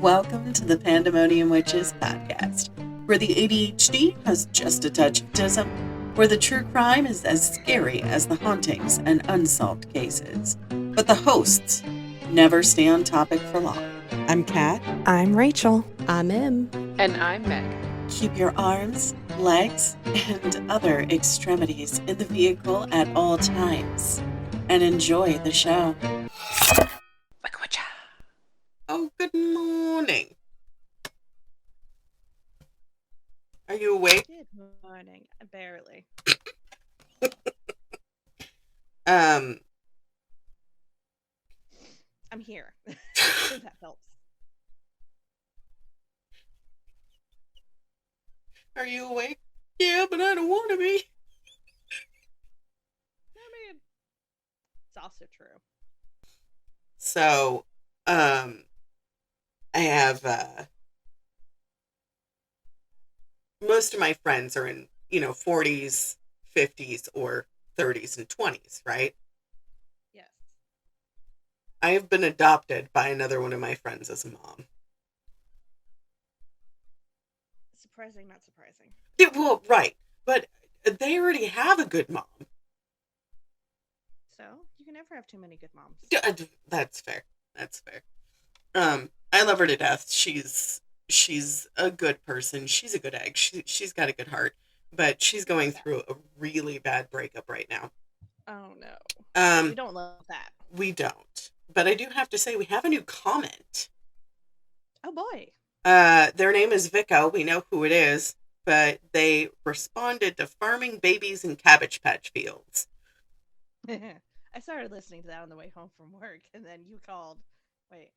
Welcome to the Pandemonium Witches podcast, where the ADHD has just a touch of autism, where the true crime is as scary as the hauntings and unsolved cases. But the hosts never stay on topic for long. I'm Kat. I'm Rachel. I'm Em. And I'm Meg. Keep your arms, legs, and other extremities in the vehicle at all times, and enjoy the show. Oh, good morning. Are you awake? Good morning. Barely. I'm here. That helps. Are you awake? Yeah, but I don't want to be. I mean, it's also true. So, I have, most of my friends are in, 40s, 50s, or 30s and 20s, right? Yes. I have been adopted by another one of my friends as a mom. Surprising, not surprising. Yeah, well, right. But they already have a good mom. So, you can never have too many good moms. That's fair. That's fair. I love her to death. She's a good person. She's a good egg. She's got a good heart, but she's going through a really bad breakup right now. Oh no. We don't love that. We don't. But I do have to say we have a new comment. Oh boy. Their name is Vico. We know who it is, but they responded to farming babies in Cabbage Patch fields. I started listening to that on the way home from work, and then you called. Wait.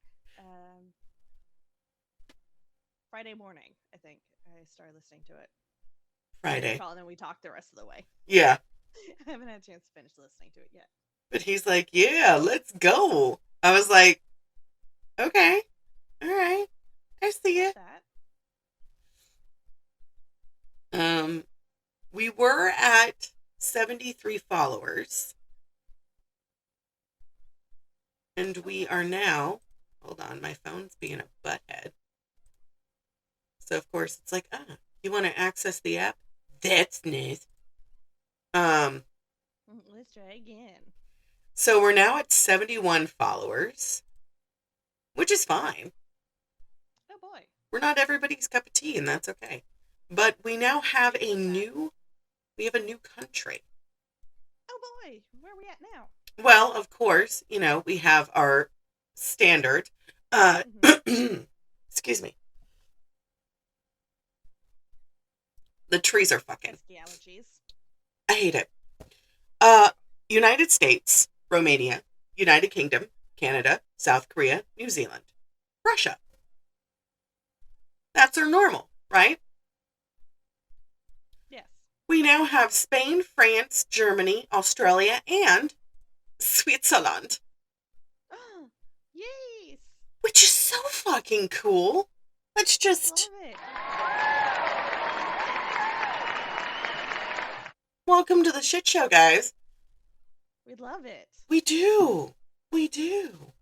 Friday morning, I think. I started listening to it. Friday. And then we talked the rest of the way. Yeah. I haven't had a chance to finish listening to it yet. But he's like, yeah, let's go. I was like, okay. All right. I see it. We were at 73 followers. And we are now, hold on, my phone's being a butthead. So, of course, it's like, you want to access the app? That's nice. Let's try again. So, we're now at 71 followers, which is fine. Oh, boy. We're not everybody's cup of tea, and that's okay. But we now have a new country. Oh, boy. Where are we at now? Well, of course, we have our standard, excuse me. The trees are fucking. Allergies. I hate it. United States, Romania, United Kingdom, Canada, South Korea, New Zealand, Russia. That's our normal, right? Yes. We now have Spain, France, Germany, Australia, and Switzerland. Oh, yes. Which is so fucking cool. Let's just... Love it. Welcome to the shit show, guys. We love it. We do. We do.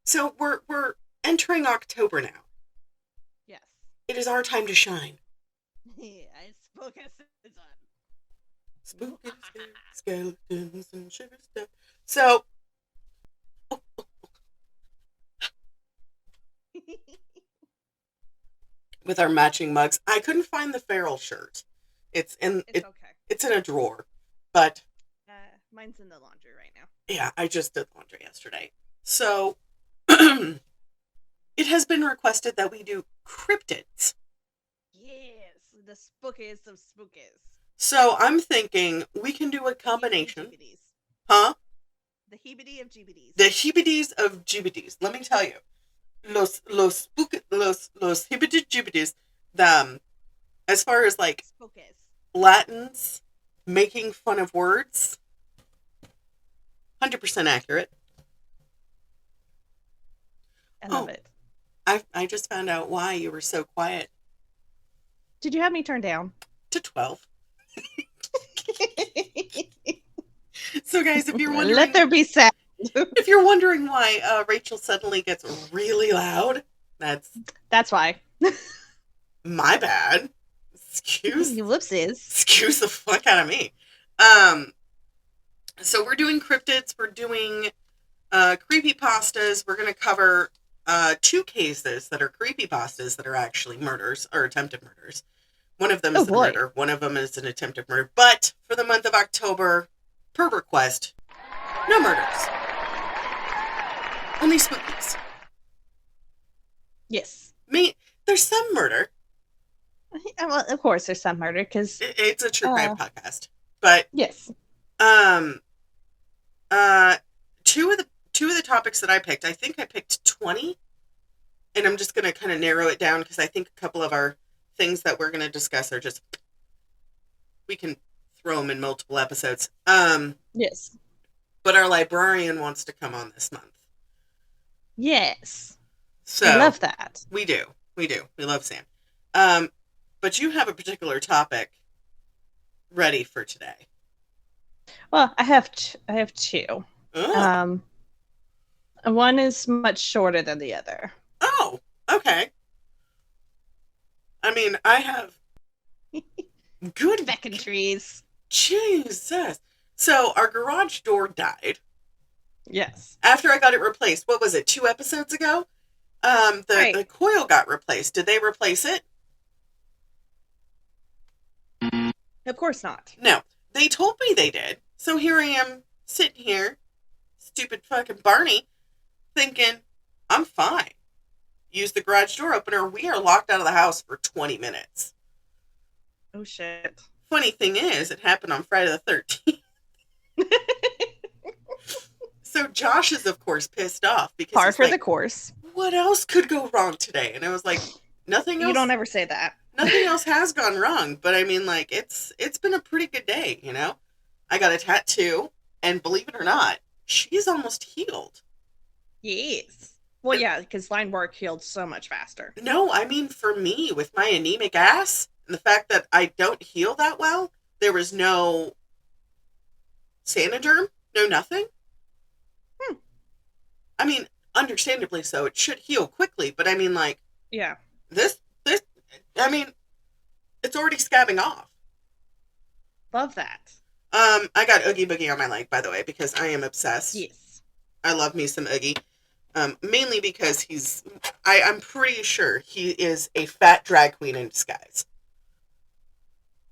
So we're entering October now. Yes. It is our time to shine. Yeah, it's spooky season. Spooky skeletons and sugar stuff. So, with our matching mugs, I couldn't find the feral shirt. It's okay. It's in a drawer, but mine's in the laundry right now. Yeah, I just did laundry yesterday. So, it has been requested that we do cryptids. Yes, the spookiest of spookies. So I'm thinking we can do a combination. Huh? The heebity of jeebities. The heebities of jeebities. Let me tell you. Los heebity jeebities. As far as like spookies. Latins making fun of words. 100% accurate. I love it. I just found out why you were so quiet. Did you have me turned down? To 12. So guys, if you're wondering... Let there be sound. If you're wondering why Rachel suddenly gets really loud, that's That's why. my bad. Excuse Whoopsies. excuse the fuck out of me. Um, so we're doing cryptids, we're doing creepy pastas. We're going to cover two cases that are creepy pastas that are actually murders or attempted murders. One of them Oh is a boy. murder. One of them is an attempted murder. But for the month of October, per request, no murders. Only spookies. Yes. There's some murder. Well, of course, there's some murder because It's a true crime podcast. But yes. um two of the topics that I picked, I think I picked 20. And I'm just going to kind of narrow it down because I think a couple of our things that we're going to discuss are just, we can throw them in multiple episodes. Yes. But our librarian wants to come on this month. Yes. So I love that. We do. We love Sam. But you have a particular topic ready for today. Well, I have two. Oh. One is much shorter than the other. Oh, okay. I mean, I have good Beckin' trees. Jesus. So our garage door died. Yes. After I got it replaced. What was it? 2 episodes ago? The coil got replaced. Did they replace it? Of course not. No. They told me they did. So here I am sitting here, stupid fucking Barney, thinking, I'm fine. Use the garage door opener. We are locked out of the house for 20 minutes. Oh, shit. Funny thing is, it happened on Friday the 13th. So Josh is, of course, pissed off. Because par for the course. What else could go wrong today? And I was like, nothing else. You don't ever say that. Nothing else has gone wrong. But I mean, like, it's been a pretty good day, you know? I got a tattoo, and believe it or not, she's almost healed. Yes. Well, yeah, because line work healed so much faster. No, I mean, for me, with my anemic ass, and the fact that I don't heal that well, there was no Sanoderm, no nothing. I mean, understandably so, it should heal quickly, but I mean, like, yeah, this, I mean, it's already scabbing off. Love that. I got Oogie Boogie on my leg, by the way, because I am obsessed. Yes. I love me some Oogie. Mainly because I'm pretty sure he is a fat drag queen in disguise.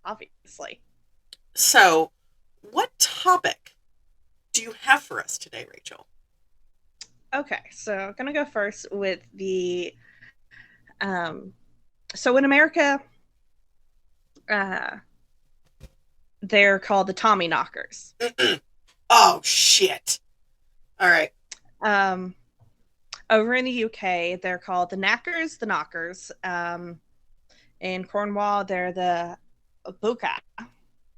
Obviously. So, what topic do you have for us today, Rachel? Okay, so I'm going to go first with the, so in America, they're called the Tommy knockers. Oh, shit. All right. Over in the UK, they're called the knackers, the knockers. In Cornwall, they're the buka.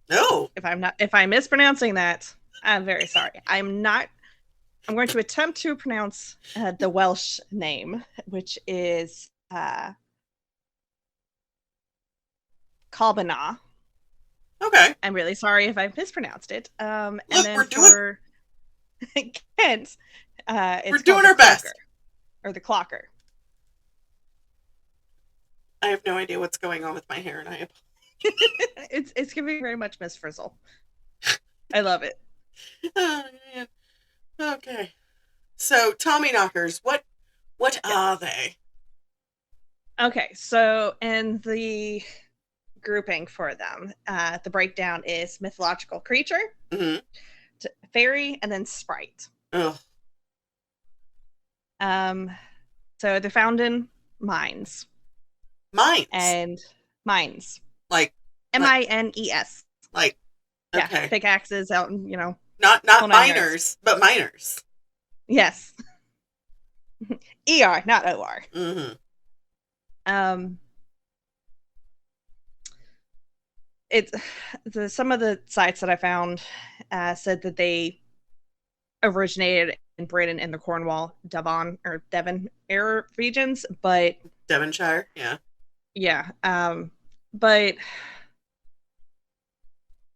No. If I'm mispronouncing that, I'm very sorry. I'm going to attempt to pronounce the Welsh name, which is Calbana. Okay. I'm really sorry if I mispronounced it. And Look, then we're for Kent, we're doing our best. Or the clocker. I have no idea what's going on with my hair, and I It's giving very much Miss Frizzle. I love it. Oh, man. Okay. So, Tommy knockers, what are they? Okay, so in the grouping for them, the breakdown is mythological creature, fairy, and then sprite. Ugh. So they're found in mines. Mines? And mines. Like M-I-N-E-S. Like, okay. Yeah, pickaxes out, you know. Not miners, but miners. Yes. E-R, not O-R. Some of the sites that I found said that they originated in Britain in the Cornwall, Devon era regions, but Devonshire, yeah. But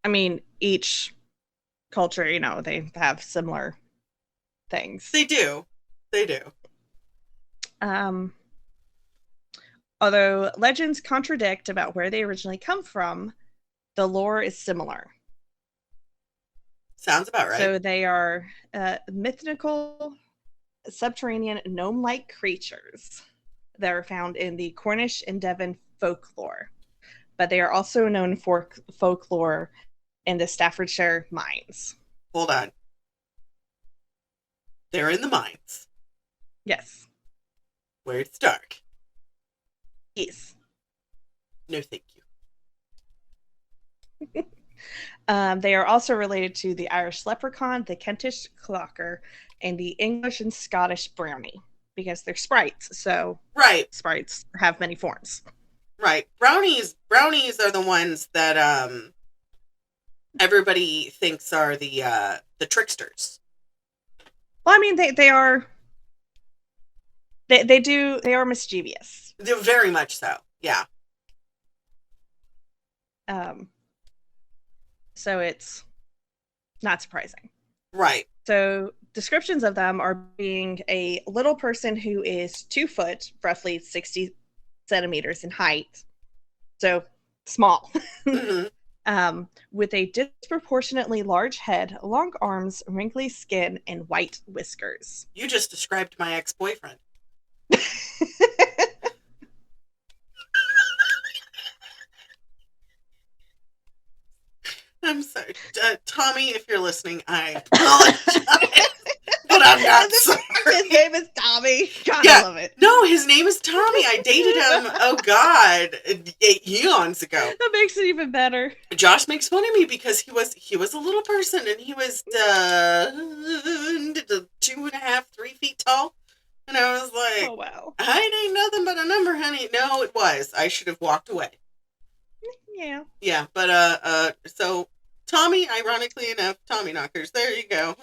I mean, each culture, you know, they have similar things. They do. They do. Um, although legends contradict about where they originally come from, the lore is similar. Sounds about right. So they are mythical, subterranean, gnome-like creatures that are found in the Cornish and Devon folklore. But they are also known for folklore in the Staffordshire mines. Hold on. They're in the mines. Yes. Where it's dark. Yes. No, thank you. They are also related to the Irish leprechaun, the Kentish clocker, and the English and Scottish brownie, because they're sprites. So right, sprites have many forms. Right, brownies are the ones that everybody thinks are the tricksters. Well, I mean, they are. They are mischievous. They're very much so. Yeah. So it's not surprising. Right. So descriptions of them are being a little person who is 2 foot, roughly 60 centimeters in height. So small. Mm-hmm. With a disproportionately large head, long arms, wrinkly skin, and white whiskers. You just described my ex-boyfriend. I'm sorry. Tommy, if you're listening, I apologize. But I'm not sorry. His name is Tommy. God, yeah. I love it. No, his name is Tommy. I dated him, oh God, 8 eons ago. That makes it even better. Josh makes fun of me because he was a little person and he was 2.5, 3 feet tall. And I was like, oh wow. Height ain't nothing but a number, honey. No, it was. I should have walked away. Yeah. Yeah, but so Tommy, ironically enough, Tommy knockers. There you go.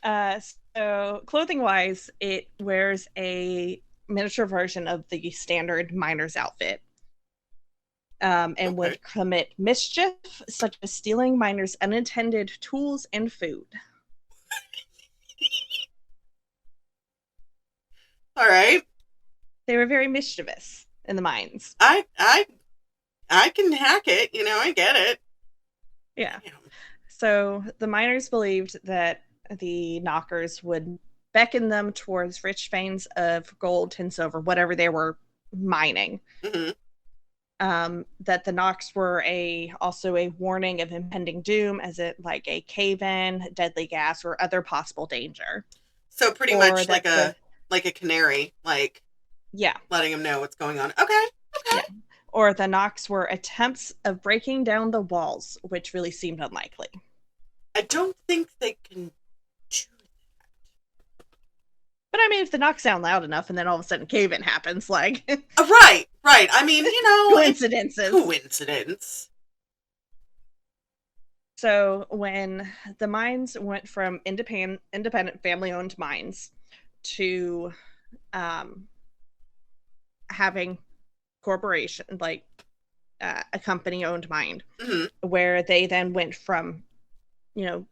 So clothing wise, it wears a miniature version of the standard miner's outfit. And would commit mischief, such as stealing miners' unintended tools and food. All right. They were very mischievous in the mines. I can hack it, I get it. Yeah. So the miners believed that the knockers would beckon them towards rich veins of gold and silver, whatever they were mining. Mm-hmm. That the knocks were also a warning of impending doom, as it like a cave-in, deadly gas, or other possible danger. So pretty much like a canary, like letting them know what's going on. Okay. Yeah. Or the knocks were attempts of breaking down the walls, which really seemed unlikely. I don't think they can do that. But I mean, if the knocks sound loud enough and then all of a sudden cave-in happens, like... Right. I mean, Coincidence. So when the mines went from independent family-owned mines to having corporation, like a company-owned mine, mm-hmm. where they then went from,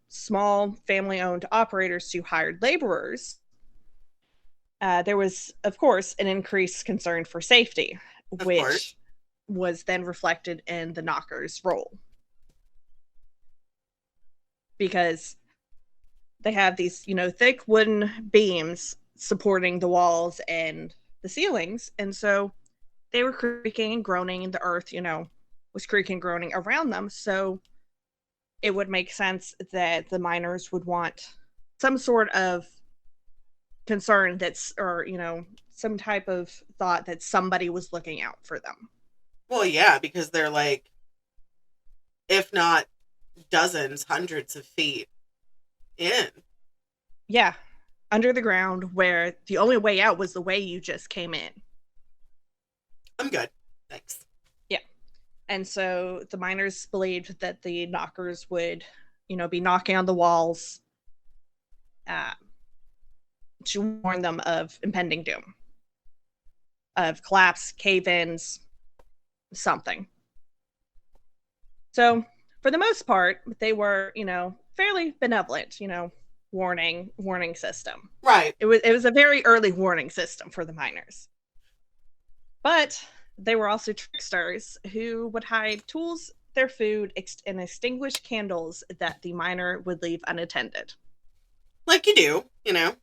small family-owned operators to hired laborers, there was, of course, an increased concern for safety, which was then reflected in the knockers' role. Because they have these, thick wooden beams supporting the walls and the ceilings, and so they were creaking and groaning, and the earth, was creaking and groaning around them, so it would make sense that the miners would want some sort of concern some type of thought that somebody was looking out for them. Well, yeah, because they're like, if not dozens, hundreds of feet in. Yeah, under the ground, where the only way out was the way you just came in. I'm good. Thanks. Yeah. And so the miners believed that the knockers would, be knocking on the walls to warn them of impending doom, of collapse, cave-ins, something. So for the most part, they were, fairly benevolent, warning system. Right. It was a very early warning system for the miners. But they were also tricksters who would hide tools, their food, and extinguish candles that the miner would leave unattended. Like you do, you know.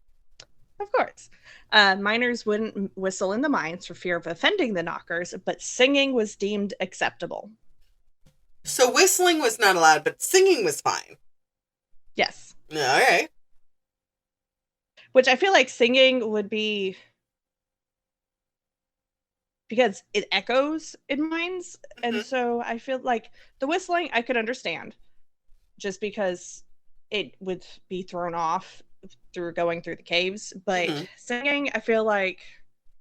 Of course. Miners wouldn't whistle in the mines for fear of offending the knockers, but singing was deemed acceptable. So whistling was not allowed, but singing was fine. Yes. All right. Which I feel like singing would be, because it echoes in mines. Mm-hmm. And so I feel like the whistling I could understand, just because it would be thrown off through going through the caves. But Mm-hmm. singing, I feel like,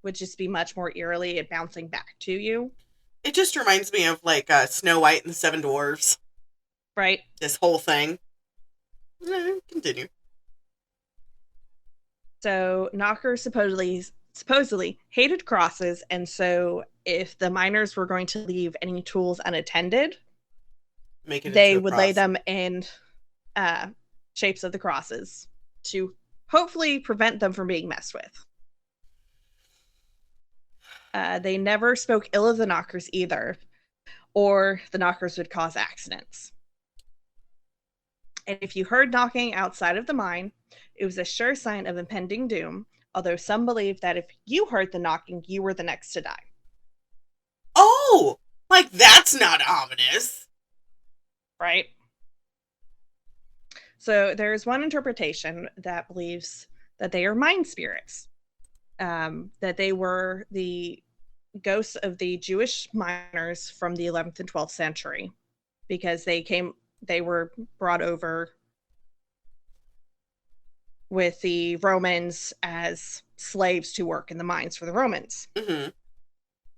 would just be much more eerily and bouncing back to you. It just reminds me of like Snow White and the Seven Dwarfs. Right. This whole thing. Continue. So knockers supposedly hated crosses, and so if the miners were going to leave any tools unattended, they would lay them in shapes of the crosses to hopefully prevent them from being messed with. They never spoke ill of the knockers either, or the knockers would cause accidents. And if you heard knocking outside of the mine, it was a sure sign of impending doom, although some believed that if you heard the knocking, you were the next to die. Oh, like that's not ominous. Right? So there's one interpretation that believes that they are mine spirits, that they were the ghosts of the Jewish miners from the 11th and 12th century, because they were brought over with the Romans as slaves to work in the mines for the Romans. Mm-hmm.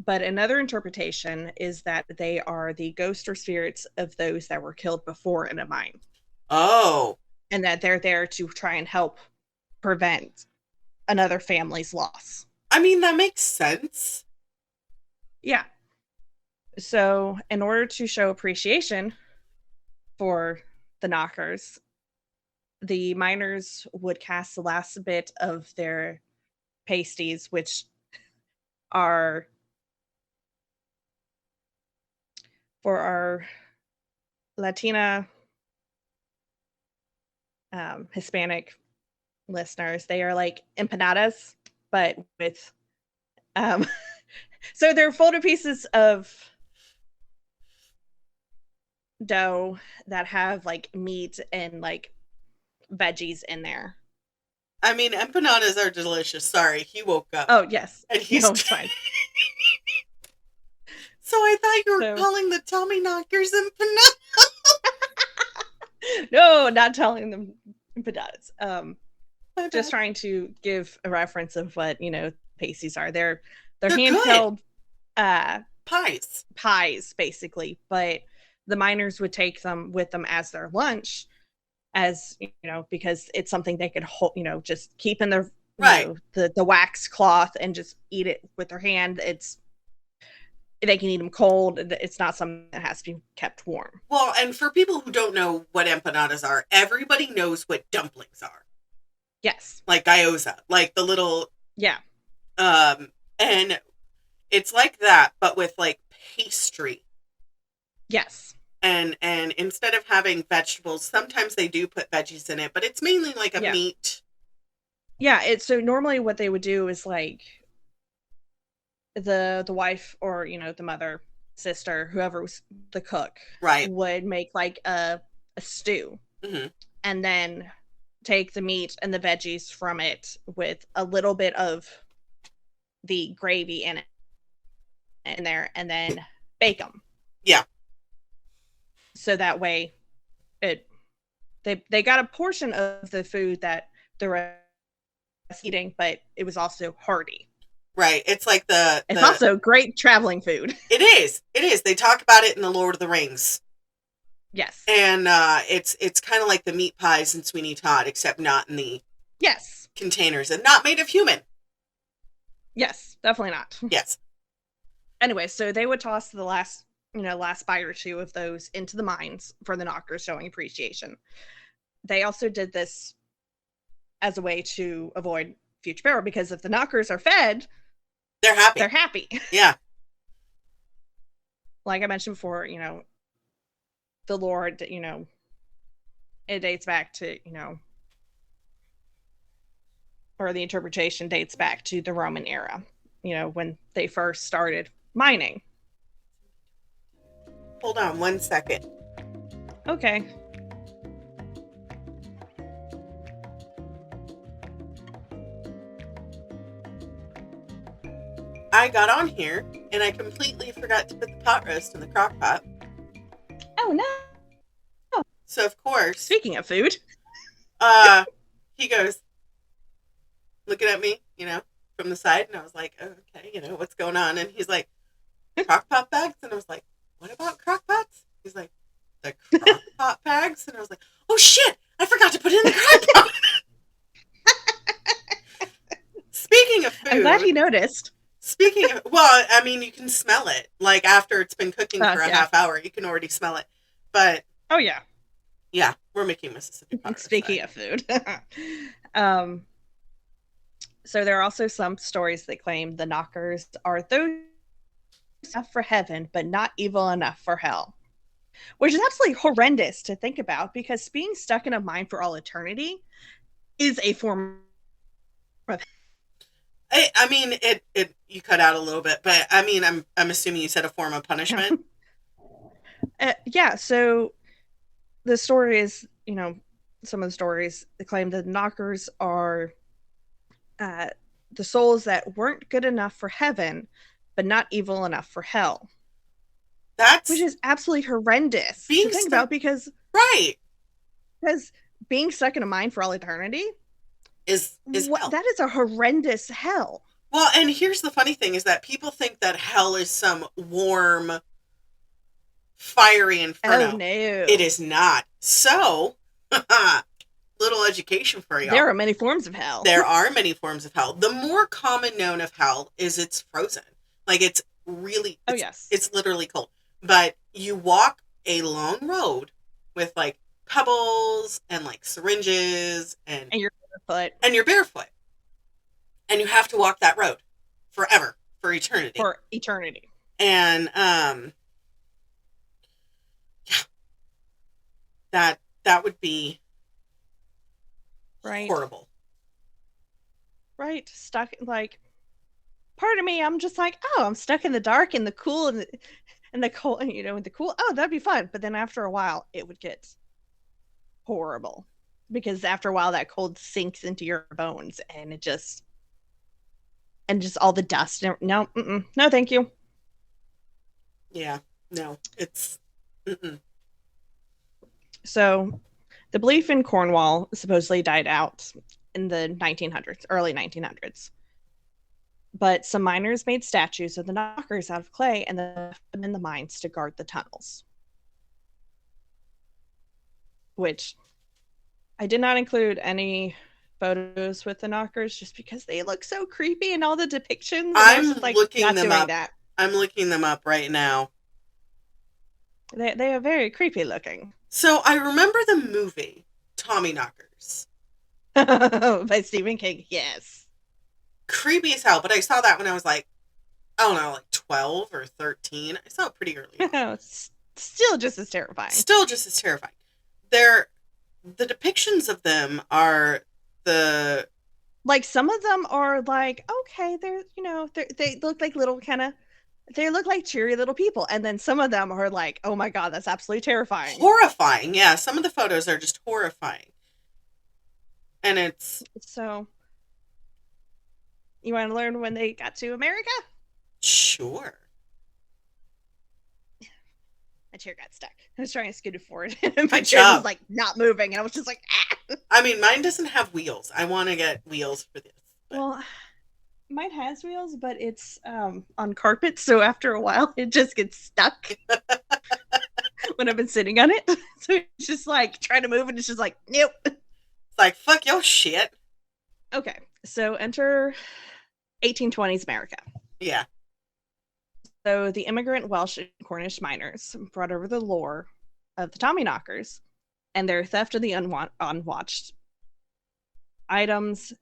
But another interpretation is that they are the ghosts or spirits of those that were killed before in a mine. Oh. And that they're there to try and help prevent another family's loss. I mean, that makes sense. Yeah. So, in order to show appreciation for the knockers, the miners would cast the last bit of their pasties, which are for our Latina, Hispanic listeners. They are like empanadas, but with so they're folded pieces of dough that have like meat and like veggies in there. I mean, empanadas are delicious. Sorry, he woke up. Oh, yes. And he's... No, it's fine. So I thought you were calling the Tommy Knockers empanadas. No, not telling them empanadas. Just trying to give a reference of what, pasties are. They're handheld pies, basically. But the miners would take them with them as their lunch, as because it's something they could hold, just keep in their the wax cloth and just eat it with their hand. They can eat them cold. It's not something that has to be kept warm. Well, and for people who don't know what empanadas are, everybody knows what dumplings are. Yes. Like gyoza, like the little... Yeah. And it's like that, but with like pastry. Yes. And instead of having vegetables, sometimes they do put veggies in it, but it's mainly like a meat. Yeah, so normally what they would do is like the wife or the mother, sister, whoever was the cook, would make like a stew, and then take the meat and the veggies from it with a little bit of the gravy in there, and then bake them. Yeah. So that way, they got a portion of the food that the rest eating, but it was also hearty. Right. It's like it's also great traveling food. It is. They talk about it in the Lord of the Rings. Yes. And it's kind of like the meat pies in Sweeney Todd, except not in the containers and not made of human. Yes, definitely not. Yes. Anyway, so they would toss the last bite or two of those into the mines for the knockers, showing appreciation. They also did this as a way to avoid future peril, because if the knockers are fed, They're happy. they're happy. Yeah. Like I mentioned before, the lore, it dates back to, or the interpretation dates back to the Roman era, when they first started mining. Hold on 1 second. Okay. I got on here and I completely forgot to put the pot roast in the crock pot. Oh, no. So, of course, Speaking of food, he goes looking at me, from the side. And I was like, oh, okay, what's going on? And he's like, crock pot bags? And I was like, what about crock pots? He's like, the crock pot bags? And I was like, oh, shit, I forgot to put it in the crock pot. Speaking of food. I'm glad he noticed. Speaking of, well, I mean, you can smell it. Like, after it's been cooking for a half hour, you can already smell it. But, oh, yeah. Yeah, we're making Mississippi pot roast. Speaking of food. So there are also some stories that claim the knockers are those enough for heaven, but not evil enough for hell. Which is absolutely horrendous to think about, because being stuck in a mine for all eternity is a form of... I mean, it you cut out a little bit, but I mean, I'm assuming you said a form of punishment. Yeah, so the story is, some of the stories that claim that the knockers are the souls that weren't good enough for heaven, but not evil enough for hell. Which is absolutely horrendous to think about, because... Right. Because being stuck in a mine for all eternity is hell. That is a horrendous hell. Well, and here's the funny thing, is that people think that hell is some warm, fiery inferno. Oh, no. It is not. So, little education for y'all. There are many forms of hell. There are many forms of hell. The more common known of hell is it's frozen. Like, it's really... It's literally cold. But you walk a long road with, like, pebbles and, like, syringes and you're barefoot. And you're barefoot. And you have to walk that road forever, for eternity. For eternity. And, yeah. That would be horrible. Right. Stuck, like, part of me, I'm just like, oh, I'm stuck in the dark and the cool and the cold, and the cool. Oh, that'd be fun. But then after a while, it would get horrible, because after a while, that cold sinks into your bones, and just all the dust. No, no, thank you. Yeah, no, it's. So, the belief in Cornwall supposedly died out in the 1900s, early 1900s. But some miners made statues of the knockers out of clay and then left them in the mines to guard the tunnels. Which I did not include any photos with the knockers, just because they look so creepy and all the depictions. I'm looking them up. I'm looking them up right now. They are very creepy looking. So I remember the movie Tommyknockers by Stephen King. Yes. Creepy as hell, but I saw that when I was like, I don't know, like 12 or 13. I saw it pretty early. Still just as terrifying. Still just as terrifying. The depictions of them are the... Like, some of them are like, okay, they look like little they look like cheery little people. And then some of them are like, oh my God, that's absolutely terrifying. Horrifying, yeah. Some of the photos are just horrifying. And it's... So... You want to learn when they got to America? Sure. My chair got stuck. I was trying to scoot it forward. And my chair was like not moving. And I was just like, ah. I mean, mine doesn't have wheels. I want to get wheels for this. But... Well, mine has wheels, but it's on carpet. So after a while, it just gets stuck when I've been sitting on it. So it's just like trying to move, and it's just like, nope. It's like, fuck your shit. Okay. So enter 1820s America. Yeah. So the immigrant Welsh and Cornish miners brought over the lore of the Tommyknockers and their theft of the unwatched items,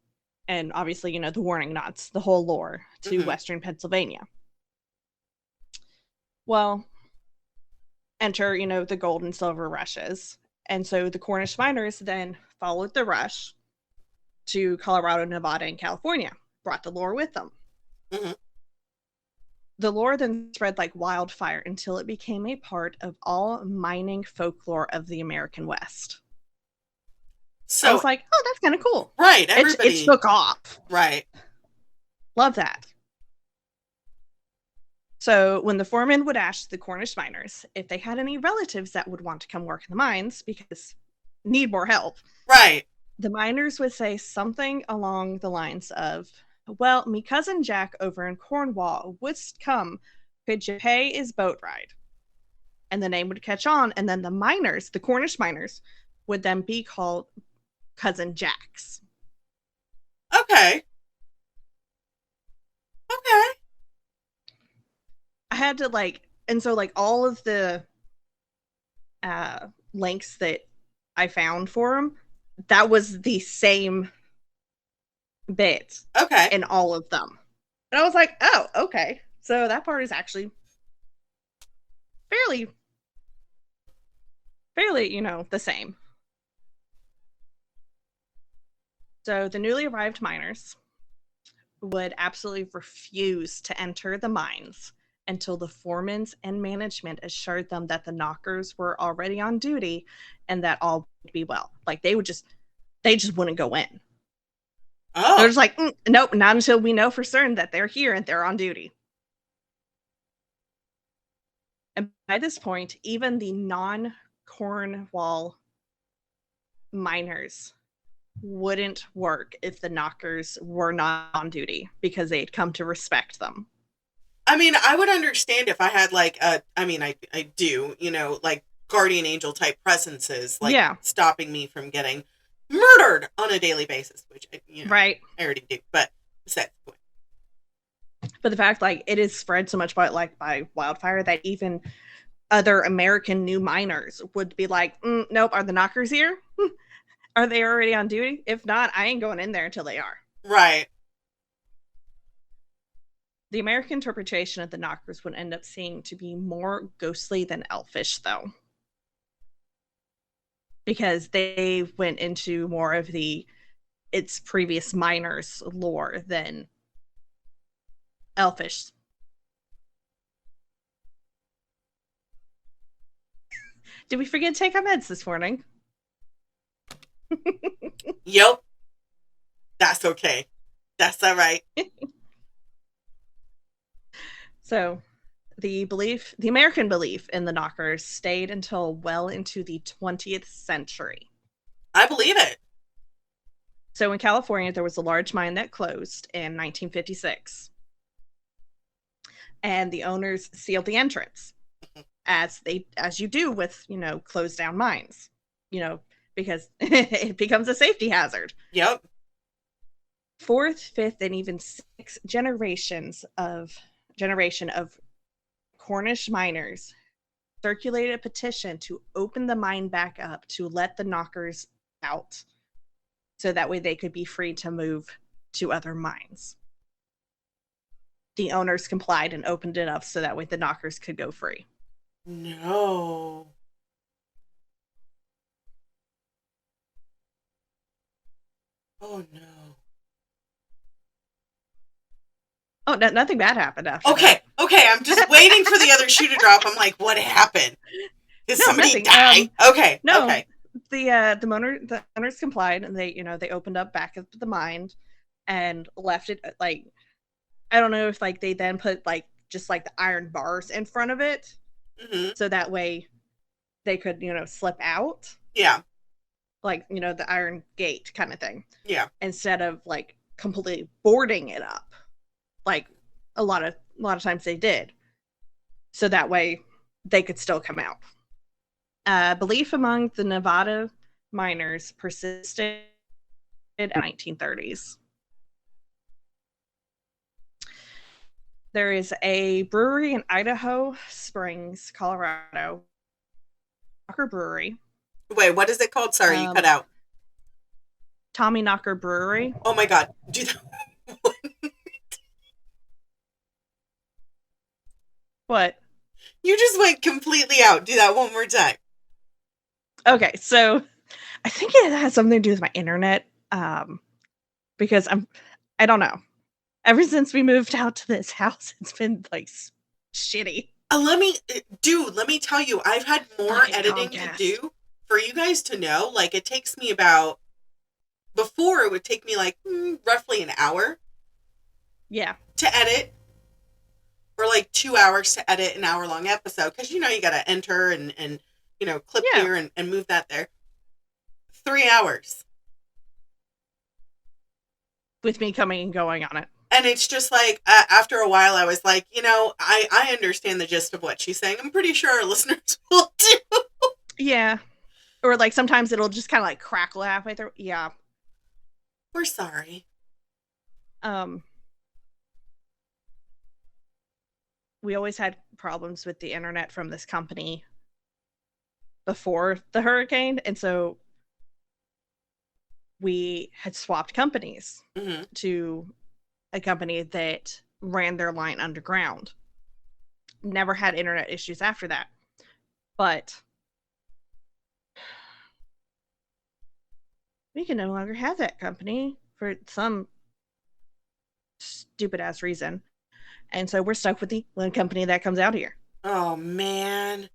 and obviously, the warning knots, the whole lore to Western Pennsylvania. Well, enter, the gold and silver rushes. And so the Cornish miners then followed the rush to Colorado, Nevada, and California, brought the lore with them. The lore then spread like wildfire until it became a part of all mining folklore of the American West. So I was like, oh, that's kind of cool. Right. Everybody. It took off. Right. Love that. So when the foreman would ask the Cornish miners if they had any relatives that would want to come work in the mines because need more help. Right. The miners would say something along the lines of, well, me cousin Jack over in Cornwall would come. Could you pay his boat ride? And the name would catch on. And then the miners, the Cornish miners, would then be called Cousin Jacks. Okay. I had to and so all of the links that I found for them, that was the same bit. Okay. In all of them. And I was like, oh, okay. So that part is actually fairly, the same. So the newly arrived miners would absolutely refuse to enter the mines until the foremen and management assured them that the knockers were already on duty and that all would be well. They just wouldn't go in. Oh. They're just like, nope, not until we know for certain that they're here and they're on duty. And by this point, even the non-Cornwall miners wouldn't work if the knockers were not on duty because they'd come to respect them. I mean, I would understand if I had I do, guardian angel type presences, stopping me from getting murdered on a daily basis, which, right. I already do, but besides the point. But the fact, it is spread so much by wildfire that even other American new miners would be like, nope, are the knockers here? Are they already on duty? If not, I ain't going in there until they are. Right. The American interpretation of the knockers would end up seeing to be more ghostly than elfish, though. Because they went into more of its previous miners lore than elfish. Did we forget to take our meds this morning? Yep. That's okay. That's all right. So, the American belief in the knockers stayed until well into the 20th century. I believe it. So in California, there was a large mine that closed in 1956. And the owners sealed the entrance, as you do with, closed down mines, because it becomes a safety hazard. Yep. 4th, 5th, and even 6th generation of Cornish miners circulated a petition to open the mine back up to let the knockers out, so that way they could be free to move to other mines. The owners complied and opened it up so that way the knockers could go free. No. Oh no. Oh, nothing bad happened after that. Okay, I'm just waiting for the other shoe to drop. I'm like, what happened? Did somebody die? Okay. No. Okay. The owners complied, and they opened up back up the mine and left it I don't know if they then put just the iron bars in front of it, so that way they could slip out. Yeah. The iron gate kind of thing. Yeah. Instead of completely boarding it up, a lot of times they did, so that way they could still come out. Belief among the Nevada miners persisted in the 1930s. There is a brewery in Idaho Springs, Colorado, Walker Brewery. Wait, what is it called? Sorry, you cut out. Tommyknocker Brewery. Oh my god, do that. What? You just went completely out. Do that one more time. Okay, so I think it has something to do with my internet. Because I don't know. Ever since we moved out to this house, it's been like shitty. Let me tell you, I've had more Fucking editing to Comcast. do for you guys to know. Like, it takes me before it would take me like roughly an hour. Yeah. To edit, or like 2 hours to edit an hour-long episode, because you got to enter and clip here and move that there. 3 hours with me coming and going on it. And it's just like, after a while, I was like, I understand the gist of what she's saying. I'm pretty sure our listeners will too. Yeah. Or like sometimes it'll just kind of like crackle halfway through. Yeah. We're sorry. We always had problems with the internet from this company before the hurricane. And so we had swapped companies to a company that ran their line underground. Never had internet issues after that. But we can no longer have that company for some stupid ass reason. And so we're stuck with the one company that comes out here. Oh, man.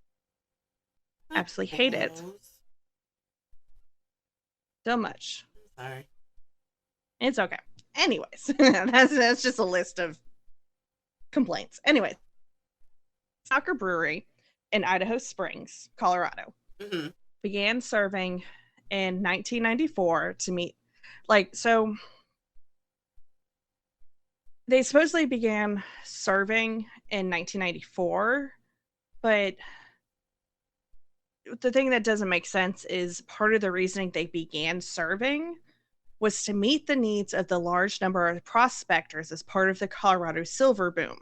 Absolutely hate it. So much. Sorry. It's okay. Anyways, that's just a list of complaints. Anyway, Soccer Brewery in Idaho Springs, Colorado, began serving in 1994 to meet, so they supposedly began serving in 1994, but the thing that doesn't make sense is part of the reasoning they began serving was to meet the needs of the large number of prospectors as part of the Colorado silver boom,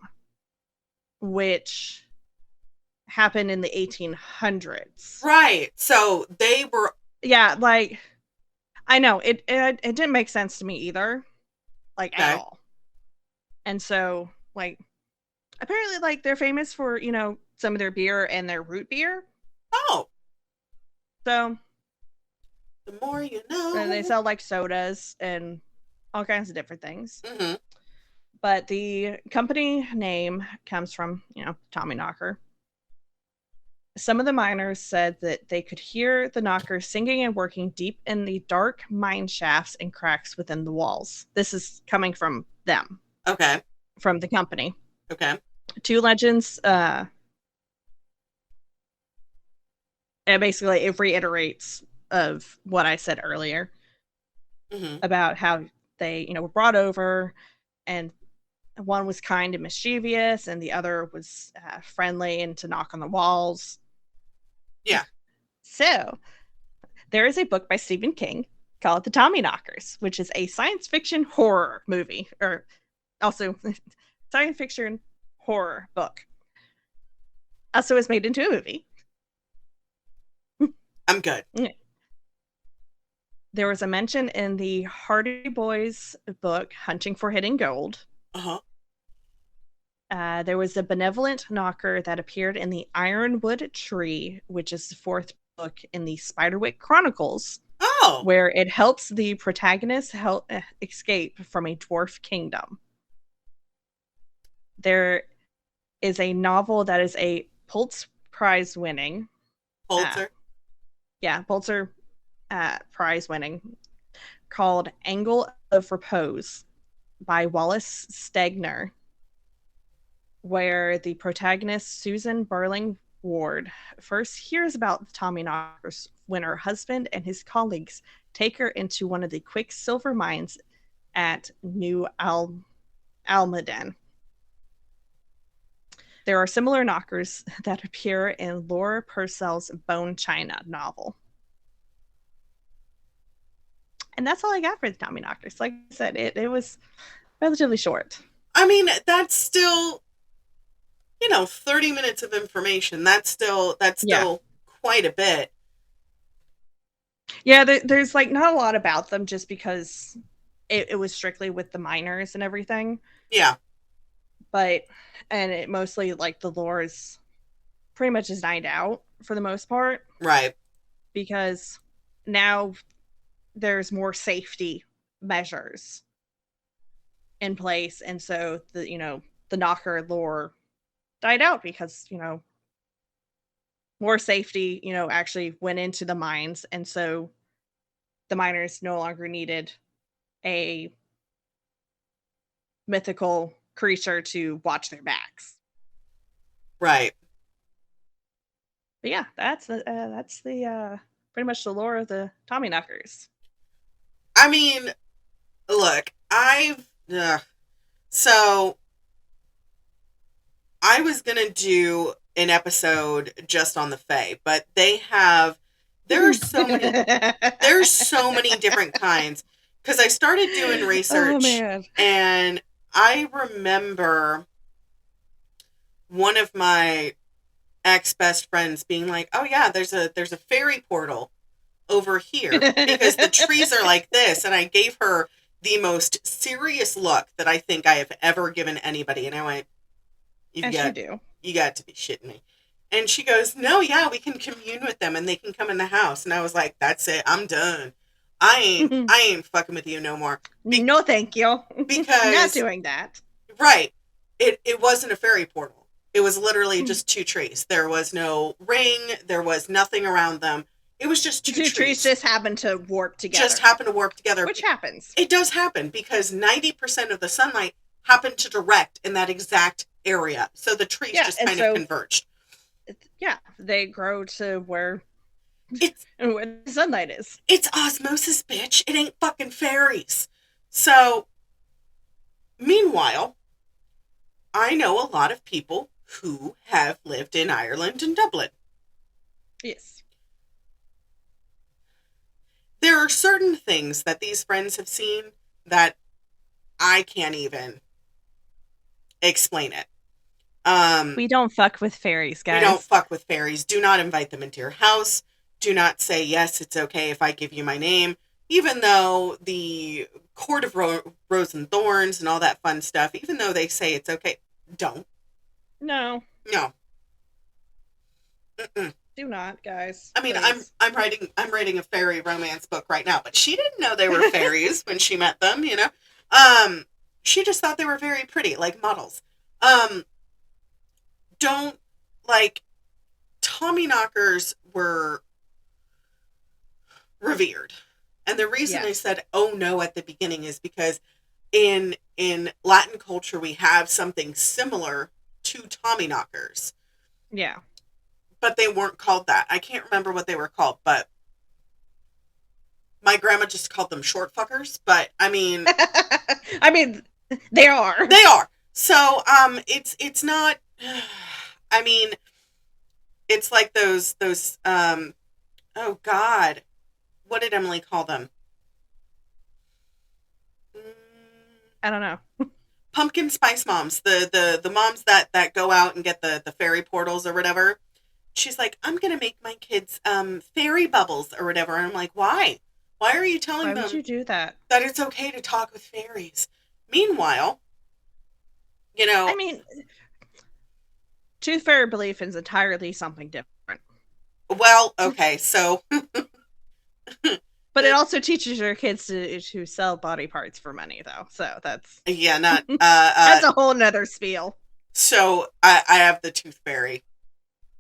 which happened in the 1800s. Right. So they were... Yeah, I know. It didn't make sense to me either, at all. And so, apparently, they're famous for, some of their beer and their root beer. Oh. So... the more you know. And they sell sodas and all kinds of different things. But the company name comes from, Tommyknocker. Some of the miners said that they could hear the knockers singing and working deep in the dark mine shafts and cracks within the walls. This is coming from them. Okay. From the company. Okay. Two legends, and basically it reiterates of what I said earlier about how they, were brought over, and one was kind and mischievous, and the other was friendly and to knock on the walls. Yeah. So, there is a book by Stephen King called The Tommyknockers, which is a science fiction horror movie, or also science fiction horror book. Also was made into a movie. I'm good. Yeah. There was a mention in the Hardy Boys book, Hunting for Hidden Gold. There was a benevolent knocker that appeared in the Ironwood Tree, which is the fourth book in the Spiderwick Chronicles. Oh! Where it helps the protagonist escape from a dwarf kingdom. There is a novel that is a Pulitzer Prize winning. Pulitzer? Pulitzer Prize winning, called Angle of Repose by Wallace Stegner, where the protagonist, Susan Burling Ward, first hears about Tommyknockers when her husband and his colleagues take her into one of the quicksilver mines at New Almaden. There are similar knockers that appear in Laura Purcell's Bone China novel. And that's all I got for the Tommyknockers. Like I said, it was relatively short. I mean, that's still, 30 minutes of information. That's still quite a bit. Yeah, there's like not a lot about them just because it was strictly with the miners and everything. Yeah. But and it mostly like the lore is pretty much is died out for the most part Right. because now there's more safety measures in place, and so the knocker lore died out because more safety actually went into the mines, and so the miners no longer needed a mythical creature to watch their backs. Right. But yeah, that's the pretty much the lore of the Tommy Knockers. I mean, look, so I was gonna do an episode just on the Fae, but there's so many different kinds because I started doing Oh research man. and I remember one of my ex best friends being like, "Oh yeah, there's a fairy portal over here because the trees are like this," and I gave her the most serious look that I think I have ever given anybody, and I went, "You As you got do. you got to be shitting me." And she goes, "No, yeah, we can commune with them and they can come in the house." And I was like, "That's it. I'm done. I ain't fucking with you no more." No, thank you. Not Because doing that. right, it wasn't a fairy portal. It was literally just two trees. There was no ring. There was nothing around them. It was just The two two trees trees. just happen to warp together. Just happened to warp together. Which happens. It does happen because 90% of the sunlight happened to direct in that exact area. So the trees just kind of converged. Yeah, they grow to where It's where the sunlight is. It's osmosis, bitch. It ain't fucking fairies. So, meanwhile, I know a lot of people who have lived in Ireland and Dublin. Yes. There are certain things that these friends have seen that I can't even explain it. We don't fuck with fairies, guys. We don't fuck with fairies. Do not invite them into your house. Do not say, yes, it's okay if I give you my name. Even though the Court of Rose and Thorns and all that fun stuff, even though they say it's okay, don't. No. No. Mm-mm. Do not, guys. I mean, please. I'm writing a fairy romance book right now, but she didn't know they were fairies when she met them, you know. She just thought they were very pretty, like models. Don't like Tommy knockers were revered. And the reason I said oh no at the beginning is because in Latin culture we have something similar to Tommy knockers. Yeah. But they weren't called that. I can't remember what they were called, but my grandma just called them short fuckers, but I mean I mean they are. They are. So it's not I mean it's like those oh god. What did Emily call them? I don't know. Pumpkin spice moms. The moms that go out and get the fairy portals or whatever. She's like, I'm gonna make my kids fairy bubbles or whatever. And I'm like, why? Why are you telling them Why would you do that? That it's okay to talk with fairies? Meanwhile, you know, I mean, tooth fairy belief is entirely something different. Well, okay, so but it also teaches your kids to sell body parts for money, though. So that's not that's a whole nother spiel. So I have the tooth fairy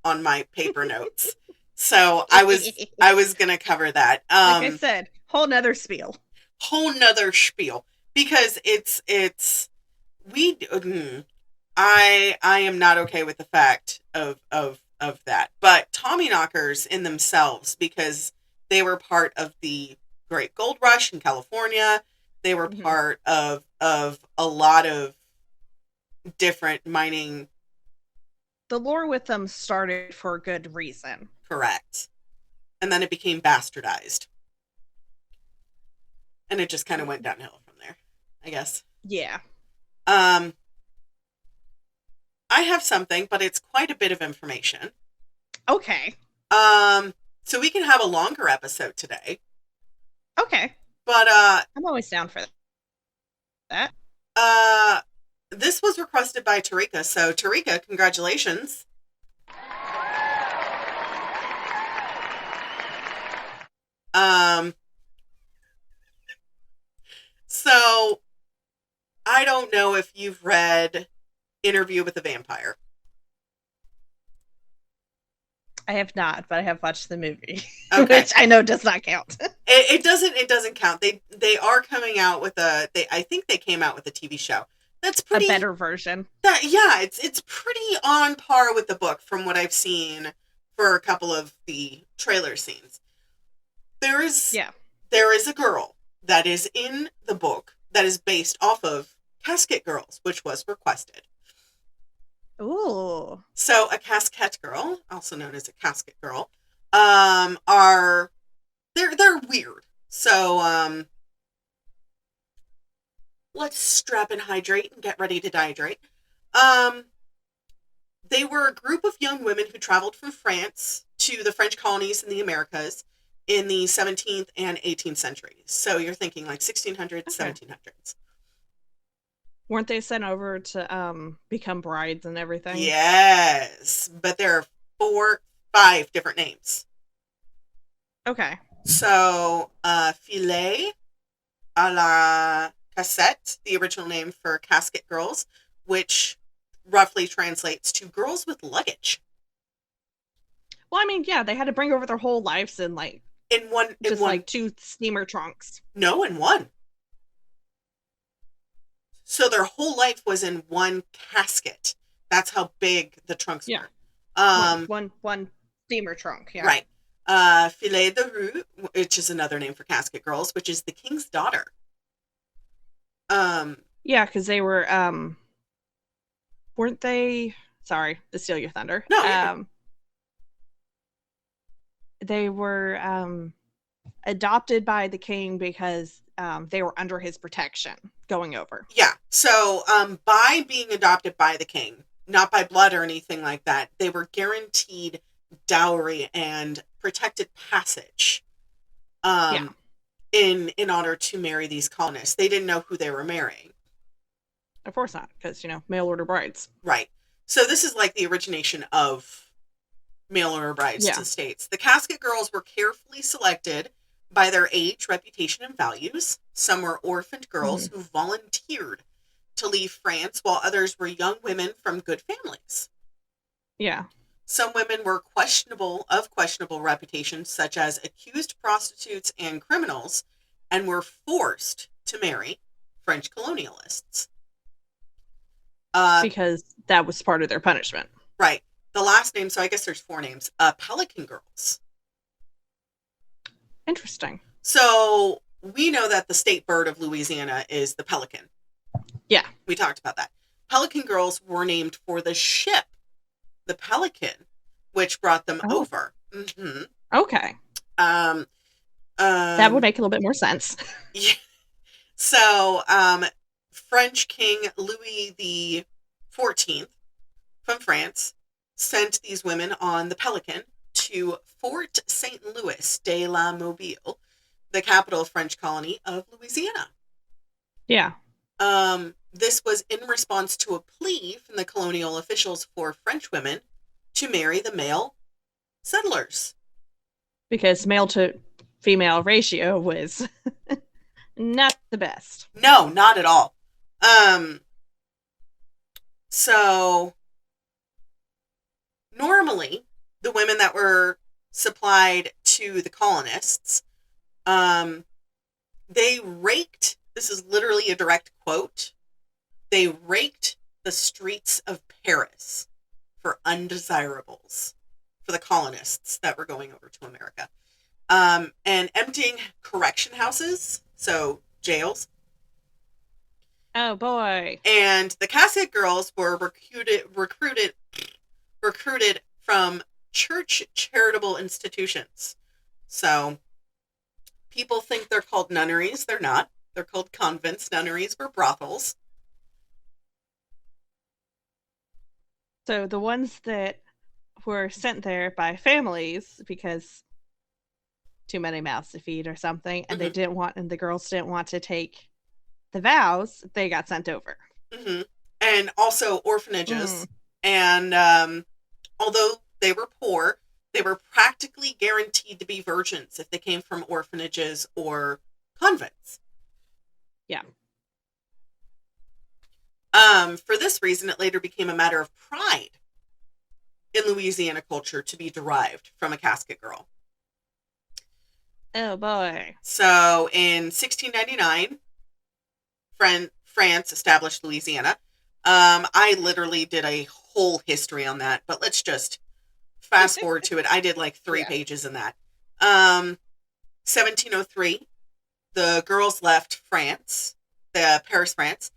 on my paper notes. So I was gonna cover that. Like I said, whole nother spiel. Whole nother spiel because it's we. I am not okay with the fact of that. But Tommy knockers in themselves, because they were part of the Great Gold Rush in California. They were part of a lot of different mining. The lore with them started for a good reason. Correct. And then it became bastardized. And it just kind of went downhill from there, I guess. Yeah. I have something, but it's quite a bit of information. Okay. So we can have a longer episode today. Okay. But I'm always down for that. uh this was requested by Tarika. So Tarika, congratulations. Um so I don't know if you've read Interview with a Vampire. I have not, but I have watched the movie, Okay. which I know does not count. It doesn't count. They are coming out with I think they came out with a TV show. That's A pretty better version. it's pretty on par with the book from what I've seen for a couple of the trailer scenes. There is Yeah. there is a girl that is in the book that is based off of Casket Girls, which was requested. Ooh. So a Casket girl, also known as a Casket girl, are they're weird. So let's strap and hydrate and get ready to dehydrate. They were a group of young women who traveled from France to the French colonies in the Americas in the 17th and 18th centuries. So you're thinking like 1600s, Okay. 1700s. Weren't they sent over to become brides and everything? Yes, but there are 5 different names. Okay. So, Filet à la Cassette, the original name for Casket Girls, which roughly translates to girls with luggage. Well, I mean, yeah, they had to bring over their whole lives in In one, like 2 steamer trunks. No, in one. So their whole life was in one casket. That's how big the trunks Yeah. were. One steamer trunk. Yeah. Right. Filet de Rue, which is another name for Casket Girls, which is the king's daughter. Yeah, because they were weren't they? Sorry to steal your thunder. No. They were adopted by the king because they were under his protection going over. Yeah. So by being adopted by the king, not by blood or anything like that, they were guaranteed dowry and protected passage in order to marry these colonists. They didn't know who they were marrying. Of course not, because, mail order brides. Right. So this is like the origination of mail order brides to the States. The Casket Girls were carefully selected by their age, reputation, and values. Some were orphaned girls who volunteered to leave France, while others were young women from good families. Yeah. Some women were questionable reputation, such as accused prostitutes and criminals, and were forced to marry French colonialists. Because that was part of their punishment. Right. The last name, so I guess there's 4 names. Pelican Girls. Interesting. So we know that the state bird of Louisiana is the pelican. Yeah. We talked about that. Pelican Girls were named for the ship, the Pelican, which brought them over. Mm-hmm. Okay. That would make a little bit more sense. Yeah. So, French King Louis XIV from France sent these women on the Pelican to Fort St. Louis de la Mobile, the capital French colony of Louisiana. Yeah. This was in response to a plea from the colonial officials for French women to marry the male settlers. Because male to female ratio was not the best. No, not at all. So normally the women that were supplied to the colonists, they raked, this is literally a direct quote, they raked the streets of Paris for undesirables for the colonists that were going over to America. And emptying correction houses, so jails. Oh boy. And the Casket Girls were recruited from church charitable institutions. So people think they're called nunneries. They're not. They're called convents. Nunneries were brothels. So the ones that were sent there by families because too many mouths to feed or something, and Mm-hmm. and the girls didn't want to take the vows, they got sent over. Mm-hmm. And also Mm. orphanages. And although they were poor, they were practically guaranteed to be virgins if they came from orphanages or convents. Yeah. For this reason, it later became a matter of pride in Louisiana culture to be derived from a casket girl. Oh boy. So in 1699, France established Louisiana. I literally did a whole history on that, but let's just fast forward to it. I did like 3 pages in that. 1703, the girls left France, Paris, France,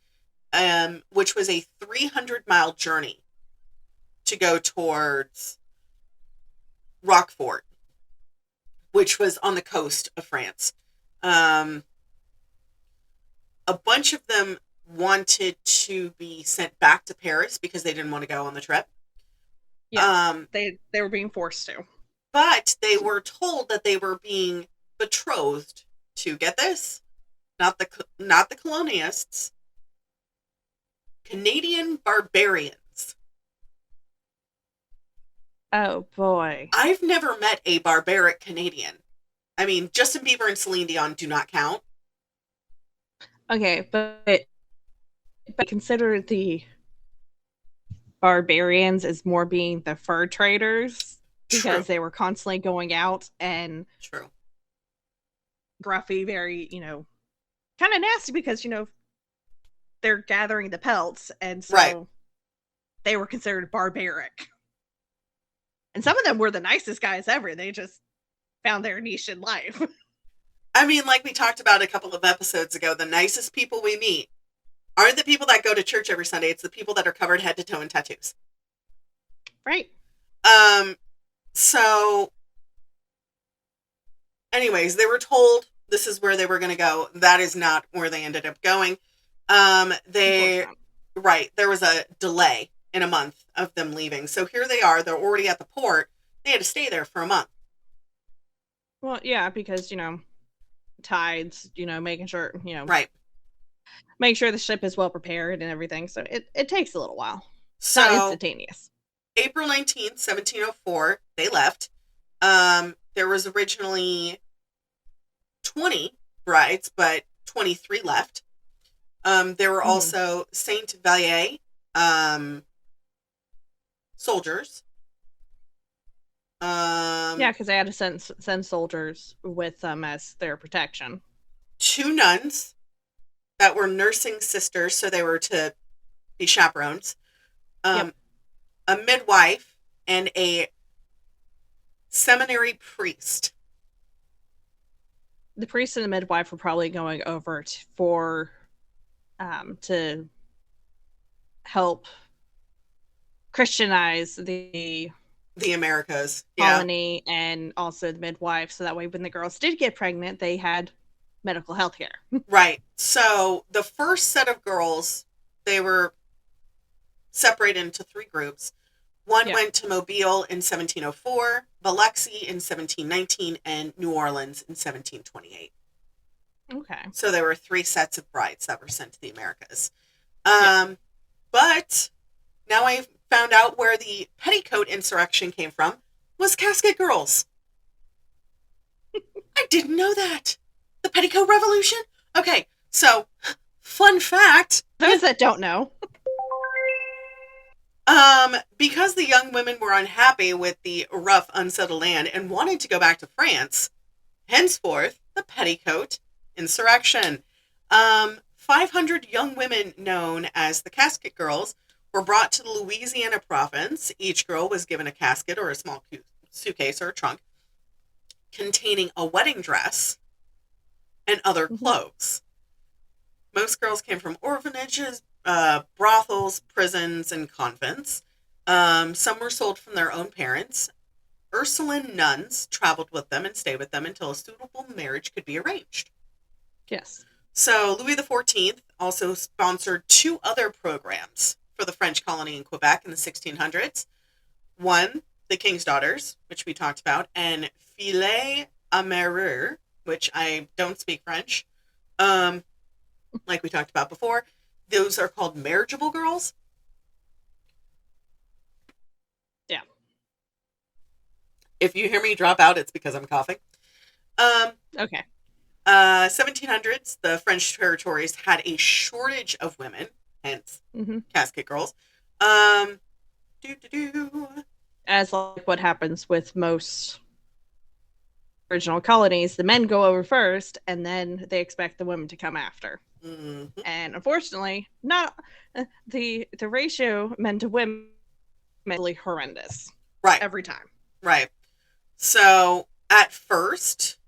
which was a 300-mile journey to go towards Roquefort, which was on the coast of France. A bunch of them wanted to be sent back to Paris because they didn't want to go on the trip. Yes. They were being forced to. But they were told that they were being betrothed to, get this, not the colonialists, Canadian barbarians. Oh boy. I've never met a barbaric Canadian. I mean, Justin Bieber and Celine Dion do not count. Okay, but consider the barbarians as more being the fur traders True. because they were constantly going out and True. gruffy, very, kind of nasty because, they're gathering the pelts, and so Right. they were considered barbaric. And some of them were the nicest guys ever. They just found their niche in life. I mean, like we talked about a couple of episodes ago, the nicest people we meet aren't the people that go to church every Sunday. It's the people that are covered head to toe in tattoos. Right. So anyways, they were told this is where they were going to go. That is not where they ended up going. There was a delay in a month of them leaving. So here they are. They're already at the port. They had to stay there for a month. Well, yeah, because, tides, making sure, Right. make sure the ship is well prepared and everything. So it takes a little while. It's So not instantaneous. April 19th, 1704, they left. There was originally 20 brides, but 23 left. There were also Saint Vallier soldiers. Yeah, because they had to send soldiers with them as their protection. 2 nuns that were nursing sisters, so they were to be chaperones. Yep. A midwife and a seminary priest. The priest and the midwife were probably going over to help Christianize the Americas. colony, and also the midwife, so that way when the girls did get pregnant, they had medical health care. Right. So the first set of girls, they were separated into 3 groups. One went to Mobile in 1704, Biloxi in 1719, and New Orleans in 1728. Okay. So there were 3 sets of brides that were sent to the Americas. But now I found out where the petticoat insurrection came from was Casket girls. I didn't know that. The petticoat revolution? Okay, so fun fact. Those that don't know. Because the young women were unhappy with the rough, unsettled land and wanted to go back to France, henceforth, the petticoat insurrection. 500 young women known as the Casket girls were brought to the Louisiana province. Each girl was given a casket or a small suitcase or a trunk containing a wedding dress and other clothes. Most girls came from orphanages, brothels, prisons, and convents. Some were sold from their own parents. Ursuline nuns traveled with them and stayed with them until a suitable marriage could be arranged. Yes. So Louis XIV also sponsored 2 other programs for the French colony in Quebec in the 1600s. One, the King's Daughters, which we talked about, and Filles amoureux, which I don't speak French, um, like we talked about before. Those are called marriageable girls. Yeah. If you hear me drop out, it's because I'm coughing. Okay. 1700s, the French territories had a shortage of women, hence casket girls. As like what happens with most original colonies, the men go over first, and then they expect the women to come after. Mm-hmm. And unfortunately, not the ratio men to women is really horrendous. Right. Every time. Right. So at first,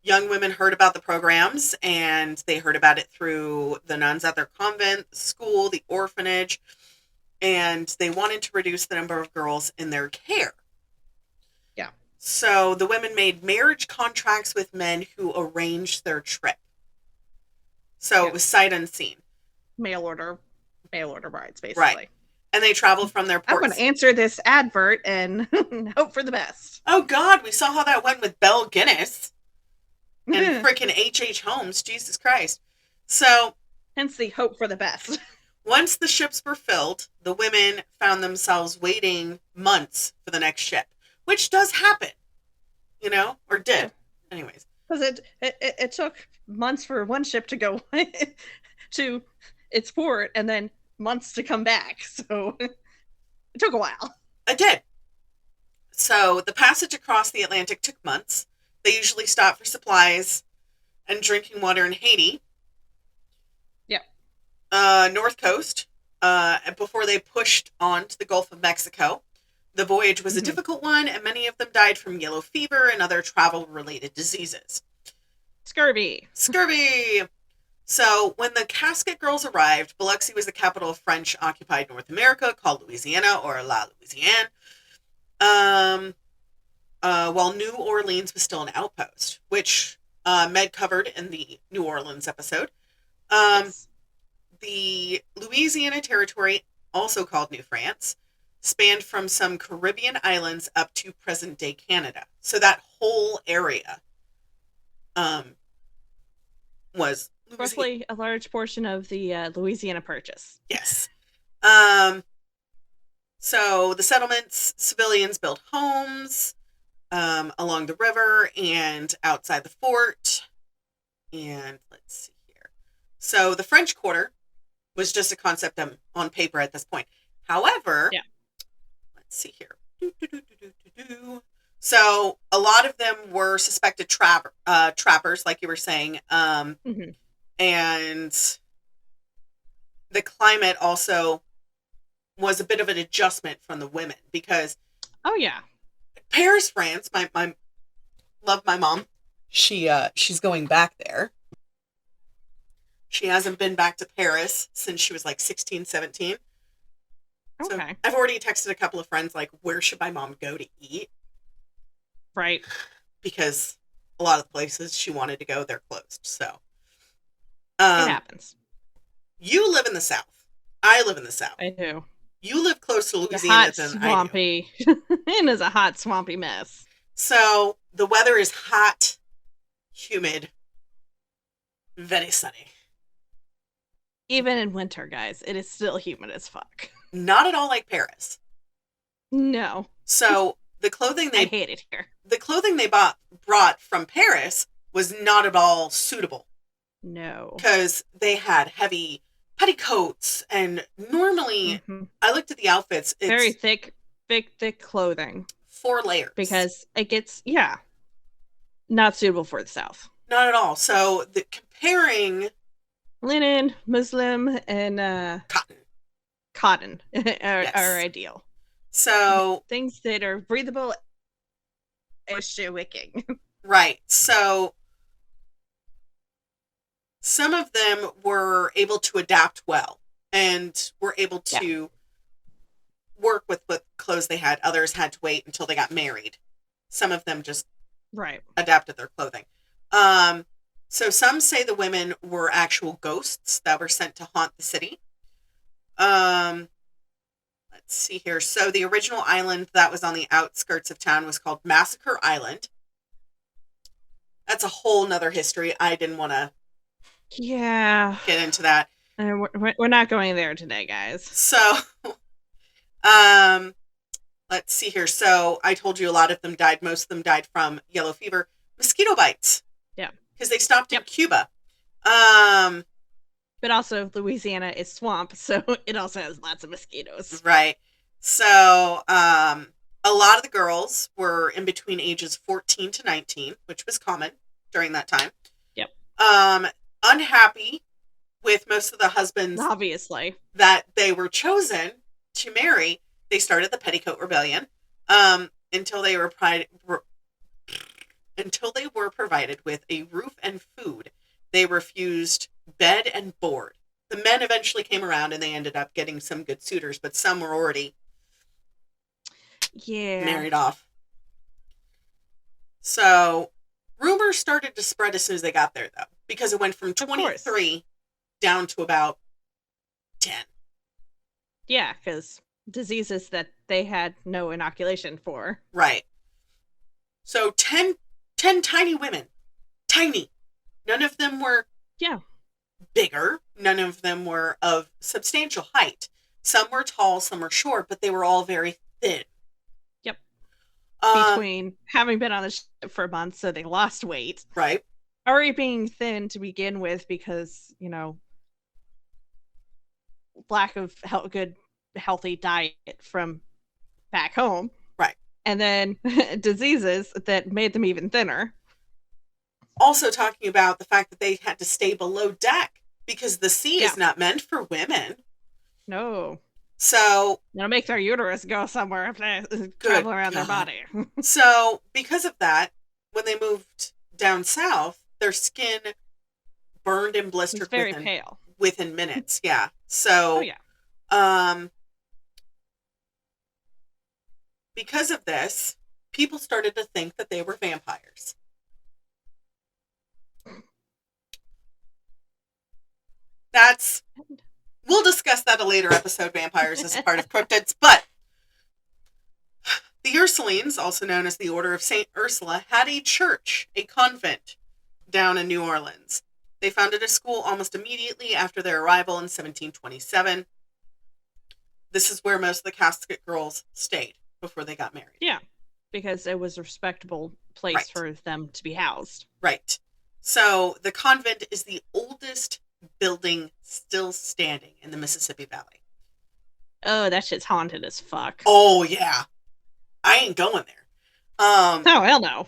young women heard about the programs, and they heard about it through the nuns at their convent, school, the orphanage, and they wanted to reduce the number of girls in their care. Yeah. So the women made marriage contracts with men who arranged their trip. So it was sight unseen. Mail order brides, basically. Right. And they traveled from their ports. I'm going to answer this advert and hope for the best. Oh, God, we saw how that went with Belle Guinness and freaking H.H. Holmes. Jesus Christ. So... hence the hope for the best. Once the ships were filled, the women found themselves waiting months for the next ship, which does happen, or did. Yeah. Anyways. Because it took months for one ship to go to its port and then months to come back. So it took a while. It did. So the passage across the Atlantic took months. They usually stopped for supplies and drinking water in Haiti. North coast, before they pushed on to the Gulf of Mexico. The voyage was a difficult one, and many of them died from yellow fever and other travel-related diseases. Scurvy. So, when the Casket girls arrived, Biloxi was the capital of French-occupied North America, called Louisiana, or La Louisiane, while New Orleans was still an outpost, which Meg covered in the New Orleans episode. Yes. The Louisiana Territory, also called New France, spanned from some Caribbean islands up to present-day Canada. So that whole area was roughly a large portion of the Louisiana Purchase. Yes. So the settlements, civilians built homes along the river and outside the fort. And let's see here. So the French Quarter was just a concept on paper at this point. However, let's see here. So a lot of them were suspected trappers, like you were saying. And the climate also was a bit of an adjustment from the women because... Oh, yeah. Paris, France, my love my mom. She's going back there. She hasn't been back to Paris since she was like 16, 17. Okay. So I've already texted a couple of friends, like, where should my mom go to eat? Right. Because a lot of the places she wanted to go, they're closed. So. It happens. You live in the South. I live in the South. I do. You live close to Louisiana than swampy. I do. It is a hot, swampy mess. So the weather is hot, humid, very sunny. Even in winter, guys, it is still humid as fuck. Not at all like Paris. No. So the clothing I hate it here. The clothing they brought from Paris was not at all suitable. No. Because they had heavy petticoats, and normally I looked at the outfits. It's very thick clothing. 4 layers. Because it gets, not suitable for the South. Not at all. So comparing linen, Muslim, and cotton are ideal. So things that are breathable and wicking. Right. So some of them were able to adapt well and were able to work with what clothes they had. Others had to wait until they got married. Some of them just adapted their clothing. So some say the women were actual ghosts that were sent to haunt the city. Let's see here. So the original island that was on the outskirts of town was called Massacre Island. That's a whole nother history. I didn't want to Yeah. get into that. We're not going there today, guys. So, um, let's see here. So I told you a lot of them died. Most of them died from yellow fever, mosquito bites. Yeah. Because they stopped in Cuba. But also Louisiana is swamp, so it also has lots of mosquitoes. Right. So, a lot of the girls were in between ages 14 to 19, which was common during that time. Yep. Unhappy with most of the husbands, obviously, that they were chosen to marry, they started the Petticoat Rebellion. Until they were provided with a roof and food, they refused bed and board. The men eventually came around and they ended up getting some good suitors, but some were already married off. So rumors started to spread as soon as they got there, though, because it went from 23 down to about 10. Yeah, because diseases that they had no inoculation for. Right. So 10 tiny women. Tiny. None of them were bigger. None of them were of substantial height. Some were tall, some were short, but they were all very thin. Yep. Between having been on the ship for months, so they lost weight. Right. Already being thin to begin with because, lack of good, healthy diet from back home. Right. And then diseases that made them even thinner. Also talking about the fact that they had to stay below deck because the sea is not meant for women. No. So it'll make their uterus go somewhere if they travel around their body. So because of that, when they moved down south, their skin burned and blistered very pale within minutes. Yeah. So because of this, people started to think that they were vampires. We'll discuss that a later episode, vampires as part of Cryptids, but the Ursulines, also known as the Order of St. Ursula, had a church, a convent, down in New Orleans. They founded a school almost immediately after their arrival in 1727. This is where most of the Casket girls stayed before they got married. Yeah, because it was a respectable place for them to be housed. Right. So the convent is the oldest building still standing in the Mississippi Valley. Oh, that shit's haunted as fuck. Oh, yeah. I ain't going there. Oh, hell no.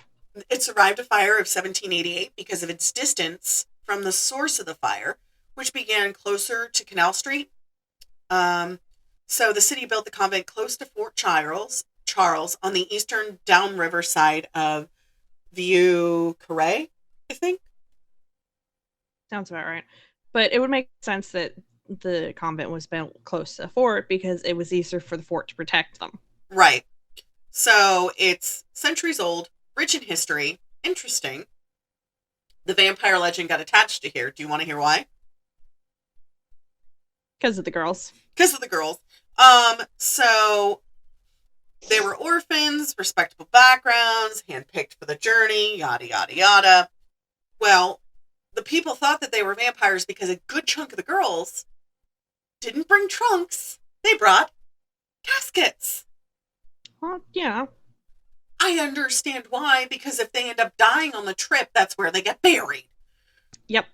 It survived a fire of 1788 because of its distance from the source of the fire, which began closer to Canal Street. So the city built the convent close to Fort Charles on the eastern downriver side of Vieux Carré, I think. Sounds about right. But it would make sense that the convent was built close to the fort because it was easier for the fort to protect them. Right. So it's centuries old, rich in history, interesting. The vampire legend got attached to here. Do you want to hear why? Because of the girls. Because of the girls. So they were orphans, respectable backgrounds, handpicked for the journey, yada, yada, yada. Well, the people thought that they were vampires because a good chunk of the girls didn't bring trunks. They brought caskets. Well, yeah. I understand why, because if they end up dying on the trip, that's where they get buried. Yep.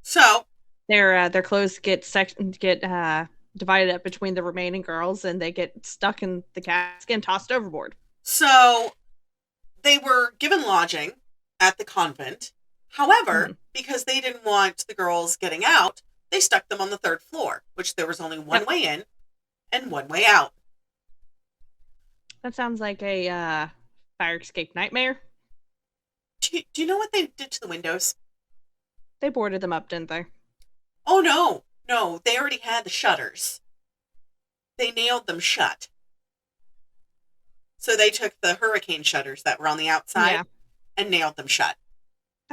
So their clothes get divided up between the remaining girls, and they get stuck in the casket and tossed overboard. So they were given lodging at the convent. However, because they didn't want the girls getting out, they stuck them on the third floor, which there was only one way in and one way out. That sounds like a fire escape nightmare. Do you know what they did to the windows? They boarded them up, didn't they? Oh, no. No, they already had the shutters. They nailed them shut. So they took the hurricane shutters that were on the outside and nailed them shut.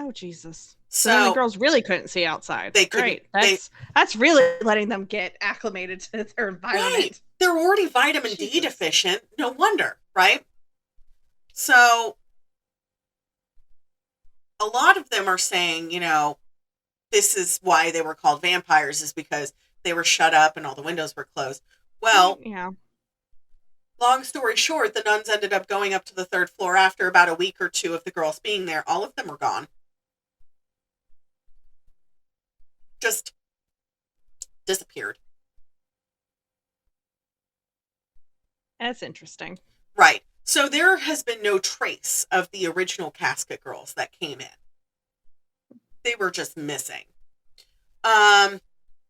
Oh, Jesus. So the girls really couldn't see outside. They couldn't. Great. That's really letting them get acclimated to their environment. Right. They're already vitamin D deficient. No wonder, right? So a lot of them are saying, this is why they were called vampires, is because they were shut up and all the windows were closed. Well, Yeah. long story short, the nuns ended up going up to the third floor after about a week or two of the girls being there. All of them were gone. Just disappeared. That's interesting. Right. So there has been no trace of the original Casket girls that came in. They were just missing.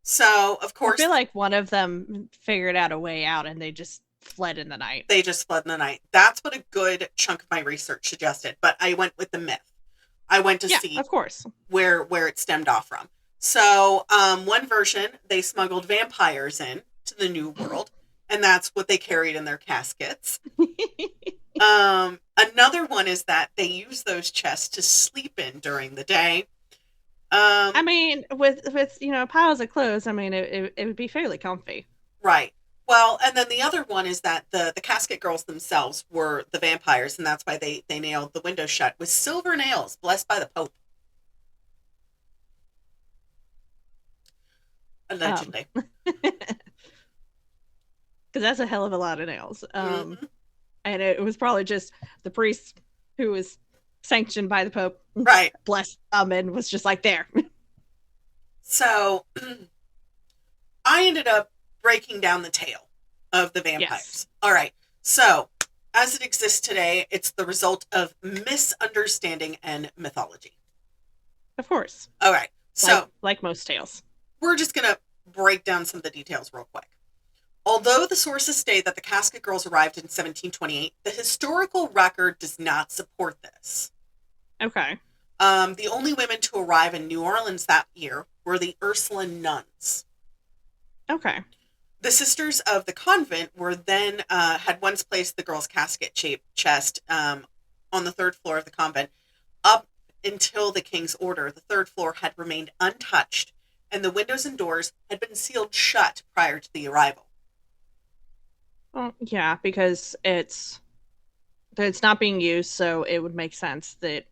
So of I course feel like one of them figured out a way out and they just fled in the night. they just fled in the night. That's what a good chunk of my research suggested, but I went with the myth. I went to see of course. where it stemmed off from. So one version, they smuggled vampires in to the New World, and that's what they carried in their caskets. Another one is that they use those chests to sleep in during the day. I mean, with piles of clothes, I mean, it would be fairly comfy. Right. Well, and then the other one is that the Casket girls themselves were the vampires, and that's why they nailed the window shut with silver nails, blessed by the Pope. Allegedly. Because that's a hell of a lot of nails. Mm-hmm. And it was probably just the priest who was sanctioned by the Pope. Right. Blessed them and was just like, there. So I ended up breaking down the tale of the vampires. Yes. All right. So as it exists today, it's the result of misunderstanding and mythology. Of course. All right. So like most tales. We're just going to break down some of the details real quick. Although the sources state that the Casket girls arrived in 1728, the historical record does not support this. Okay. The only women to arrive in New Orleans that year were the Ursuline nuns. Okay. The sisters of the convent were then had once placed the girls' casket-shaped chest on the third floor of the convent. Up until the king's order, the third floor had remained untouched, and the windows and doors had been sealed shut prior to the arrival. Well, yeah, because it's not being used, so it would make sense that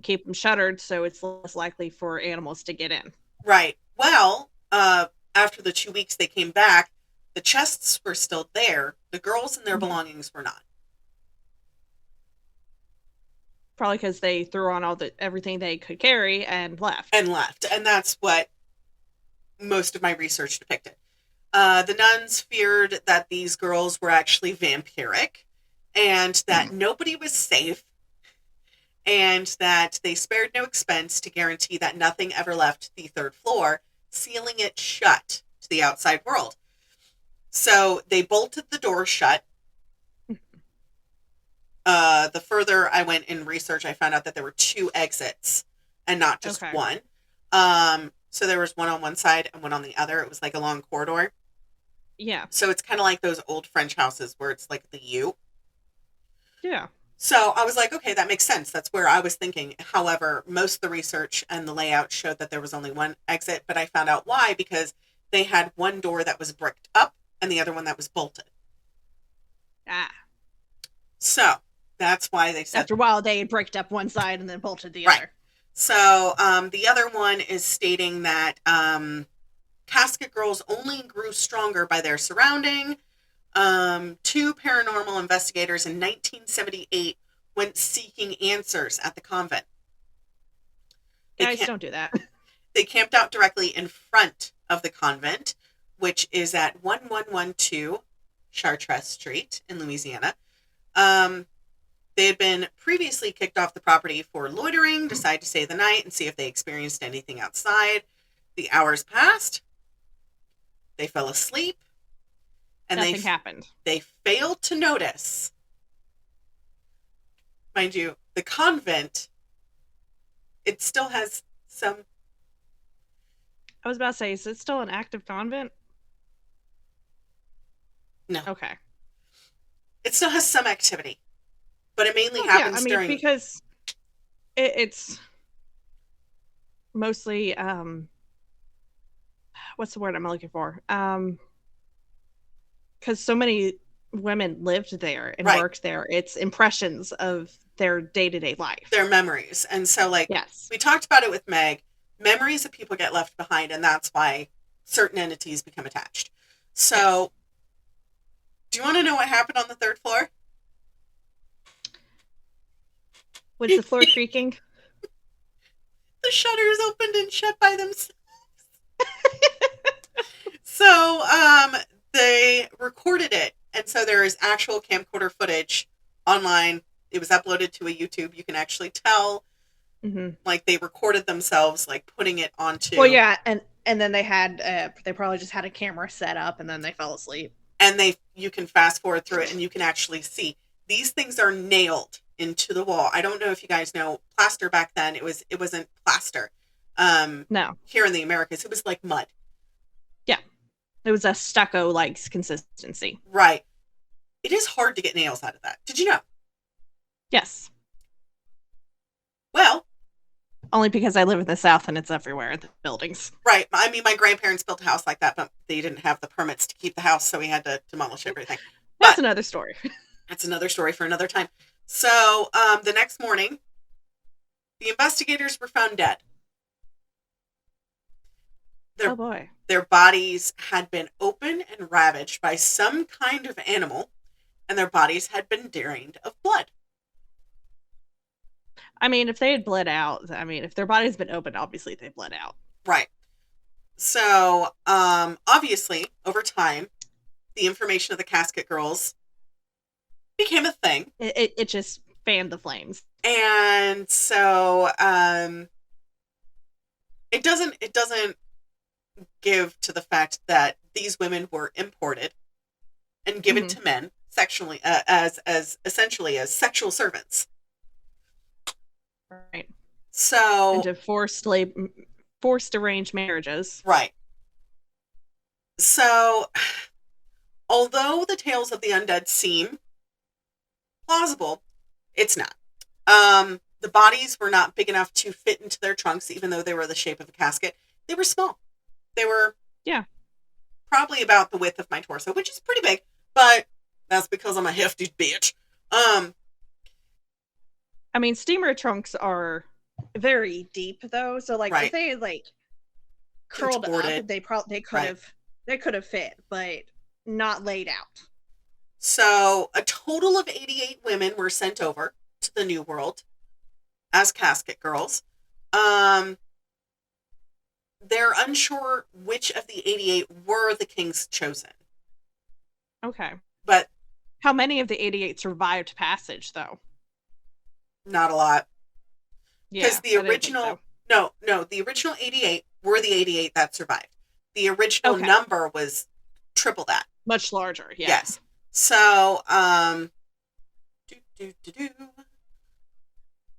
keep them shuttered, so it's less likely for animals to get in. Right. Well, after the 2 weeks they came back, the chests were still there. The girls and their belongings were not. Probably because they threw on everything they could carry and left. And that's what most of my research depicted. The nuns feared that these girls were actually vampiric and that nobody was safe, and that they spared no expense to guarantee that nothing ever left the third floor, sealing it shut to the outside world. So they bolted the door shut. The further I went in research, I found out that there were 2 exits and not just one. So there was one on one side and one on the other. It was like a long corridor. Yeah. So it's kind of like those old French houses where it's like the U. Yeah. So I was like, okay, that makes sense. That's where I was thinking. However, most of the research and the layout showed that there was only one exit, but I found out why, because they had one door that was bricked up and the other one that was bolted. Ah. So that's why they said... After a while, they bricked up one side and then bolted the other. So the other one is stating that Casket girls only grew stronger by their surrounding. 2 paranormal investigators in 1978 went seeking answers at the convent. Guys, don't do that. They camped out directly in front of the convent, which is at 1112 Chartres Street in Louisiana. They had been previously kicked off the property for loitering, decided to stay the night and see if they experienced anything outside. The hours passed. They fell asleep. And nothing happened. They failed to notice. Mind you, the convent, it still has some... I was about to say, is it still an active convent? No. Okay. It still has some activity. But it mainly happens during... because it's mostly... what's the word I'm looking for? Because so many women lived there and Right. worked there. It's impressions of their day-to-day life. Their memories. And so, like, Yes. we talked about it with Meg. Memories of people get left behind, and that's why certain entities become attached. So, do you want to know what happened on the third floor? Was the floor creaking? The shutters opened and shut by themselves. So, they recorded it. And so there is actual camcorder footage online. It was uploaded to a YouTube. You can actually tell, like, they recorded themselves, like, putting it onto. Well, yeah, and then they had, they probably just had a camera set up, and then they fell asleep. And you can fast forward through it, and you can actually see these things are nailed into the wall. I don't know if you guys know plaster back then. It wasn't plaster. No. Here in the Americas, it was like mud. Yeah. It was a stucco-like consistency. Right. It is hard to get nails out of that. Did you know? Yes. Well. Only because I live in the South and it's everywhere in the buildings. Right. I mean, my grandparents built a house like that, but they didn't have the permits to keep the house, so we had to demolish everything. That's another story. That's another story for another time. So, the next morning, the investigators were found dead. Oh boy. Their bodies had been opened and ravaged by some kind of animal, and their bodies had been drained of blood. I mean, if they had bled out, if their body's been opened, obviously they bled out. Right. So, obviously, over time, the information of the Casket girls became a thing. It just fanned the flames. And so, it doesn't give to the fact that these women were imported and given to men sexually, as essentially as sexual servants. Right. So, into forced arranged marriages. Right. So, although the tales of the undead seem plausible, it's not. The bodies were not big enough to fit into their trunks, even though they were the shape of a casket. They were small. They were probably about the width of my torso, which is pretty big, but that's because I'm a hefty bitch. Steamer trunks are very deep, though. So, like, if they curled up, they could have fit, but not laid out. So, a total of 88 women were sent over to the New World as Casket girls. They're unsure which of the 88 were the king's chosen. Okay. But how many of the 88 survived passage, though? Not a lot. Because Yeah, the original, the original 88 were the 88 that survived. The original number was triple that. Much larger, yeah. Yes. So,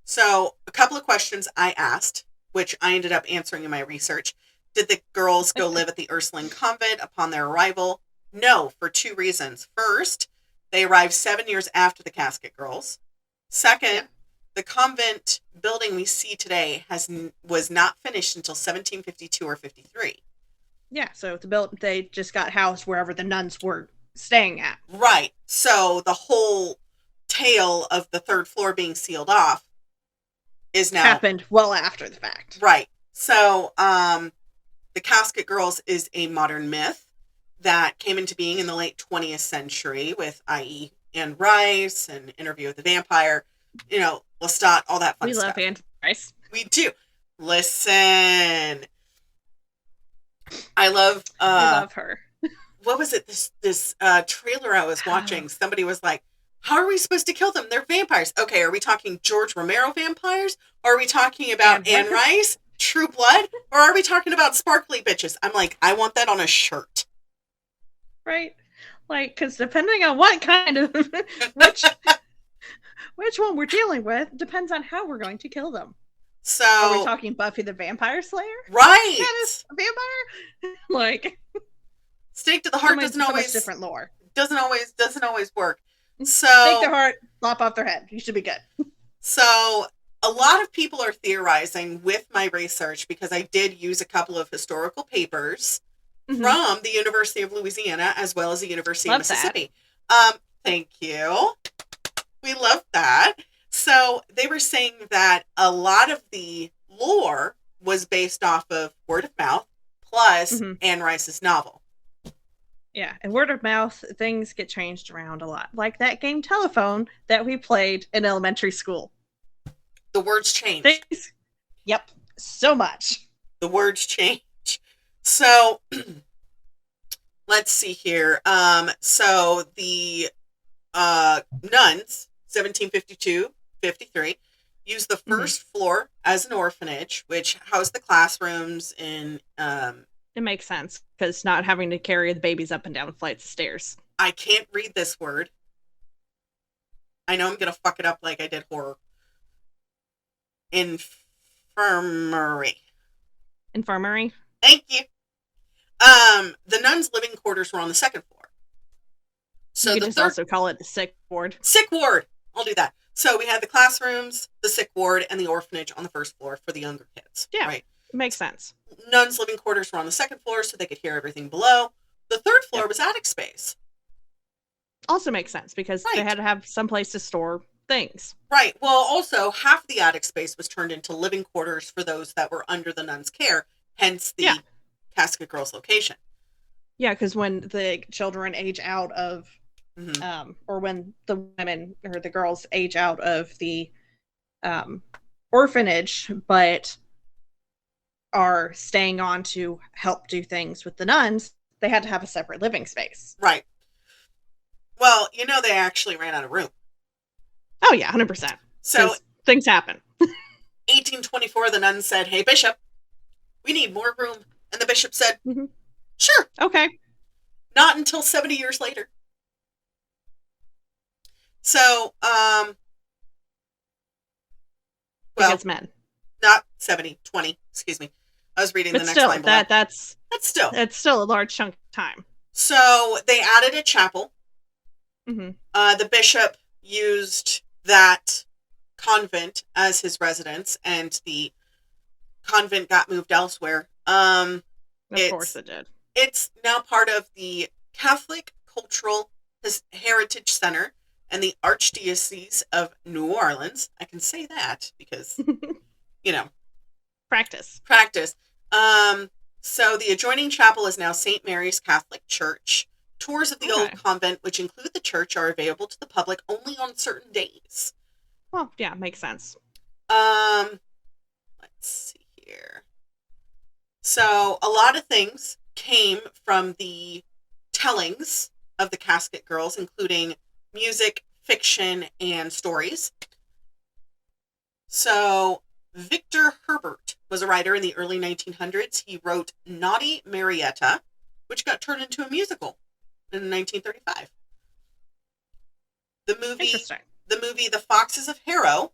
So, a couple of questions I asked, which I ended up answering in my research. Did the girls go live at the Ursuline convent upon their arrival? No, for two reasons. First, they arrived 7 years after the Casket girls. Second, the convent building we see today was not finished until 1752 or 53. Yeah, so they just got housed wherever the nuns were staying at. Right. So the whole tale of the third floor being sealed off is now happened well after the fact. Right. So the Casket girls is a modern myth that came into being in the late 20th century with i.e. Anne Rice and Interview with the Vampire, Lestat, all that fun stuff. We love Anne Rice. We do. Listen. I love her. What was it? This trailer I was watching, somebody was like, how are we supposed to kill them? They're vampires. Okay, are we talking George Romero vampires? Or are we talking about Anne Rice, True Blood? Or are we talking about sparkly bitches? I'm like, I want that on a shirt. Right? Like, because depending on what kind of which one we're dealing with depends on how we're going to kill them. So are we talking Buffy the Vampire Slayer? Right. That is a vampire? Like, stake to the heart doesn't always different lore. Doesn't always work. So take their heart, lop off their head. You should be good. So a lot of people are theorizing with my research, because I did use a couple of historical papers from the University of Louisiana as well as the University of Mississippi. Thank you. We love that. So they were saying that a lot of the lore was based off of word of mouth plus Anne Rice's novel. Yeah, and word of mouth, things get changed around a lot. Like that game Telephone that we played in elementary school. The words change. Yep, so much. The words change. So let's see here. So the nuns, 1752-53, used the first floor as an orphanage, which housed the classrooms in. It makes sense because not having to carry the babies up and down flights of stairs. I can't read this word. I know I'm gonna fuck it up like I did horror. Infirmary. Thank you. The nuns' living quarters were on the second floor. So you could also call it the sick ward. Sick ward. I'll do that. So we had the classrooms, the sick ward, and the orphanage on the first floor for the younger kids. Yeah, right. It makes sense. Nuns' living quarters were on the second floor, so they could hear everything below. The third floor was attic space. Also makes sense because they had to have some place to store things. Right. Well, also half the attic space was turned into living quarters for those that were under the nuns' care. Hence the Casket Girls location. Yeah, because when the children age out of, or when the women or the girls age out of the orphanage, but are staying on to help do things with the nuns, they had to have a separate living space. Right. Well, they actually ran out of room. Oh, yeah, 100%. So things happen. 1824, the nuns said, "Hey, Bishop, we need more room." And the bishop said, "Sure." Okay. Not until 70 years later. So, because men. Not 70, 20, excuse me. I was reading the next line below. That's still a large chunk of time. So they added a chapel. The bishop used that convent as his residence, and the convent got moved elsewhere. Of course it did. It's now part of the Catholic Cultural Heritage Center and the Archdiocese of New Orleans. I can say that because, Practice. So the adjoining chapel is now St. Mary's Catholic Church. Tours of the old convent, which include the church, are available to the public only on certain days. Well, yeah, makes sense. Let's see here. So a lot of things came from the tellings of the Casket Girls, including music, fiction, and stories. So Victor Herbert was a writer in the early 1900s. He wrote Naughty Marietta, which got turned into a musical in 1935. The movie The Foxes of Harrow.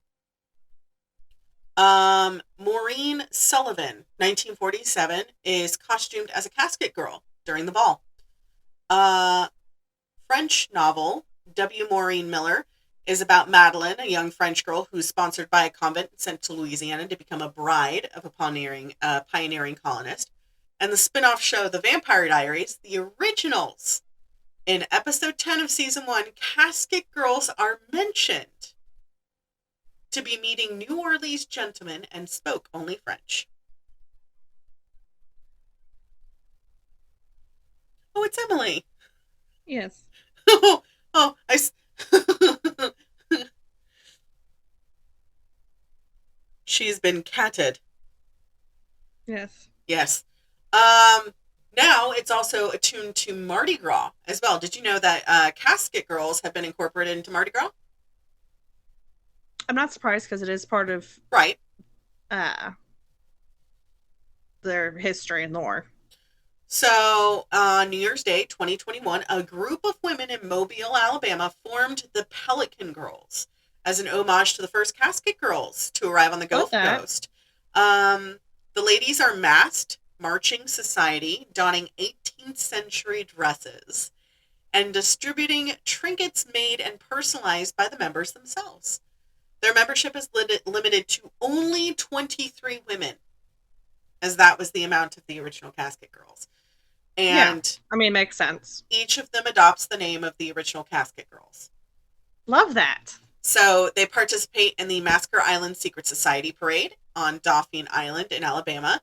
Maureen Sullivan, 1947, is costumed as a casket girl during the ball. French novel W. Maureen Miller is about Madeline, a young French girl who's sponsored by a convent and sent to Louisiana to become a bride of a pioneering colonist. And the spin-off show The Vampire Diaries, the originals. In episode 10 of season 1, Casket Girls are mentioned to be meeting New Orleans gentlemen and spoke only French. Oh, it's Emily. Yes. She's been catted. Yes. Yes. Now it's also attuned to Mardi Gras as well. Did you know that Casket Girls have been incorporated into Mardi Gras? I'm not surprised because it is part of their history and lore. So on New Year's Day 2021, a group of women in Mobile, Alabama formed the Pelican Girls as an homage to the first Casket Girls to arrive on the Gulf Coast. The ladies are masked, marching society, donning 18th century dresses, and distributing trinkets made and personalized by the members themselves. Their membership is limited to only 23 women, as that was the amount of the original Casket Girls. And I mean, makes sense. each of them adopts the name of the original Casket girls. Love that. So they participate in the Massacre Island Secret Society Parade on Dauphin Island in Alabama.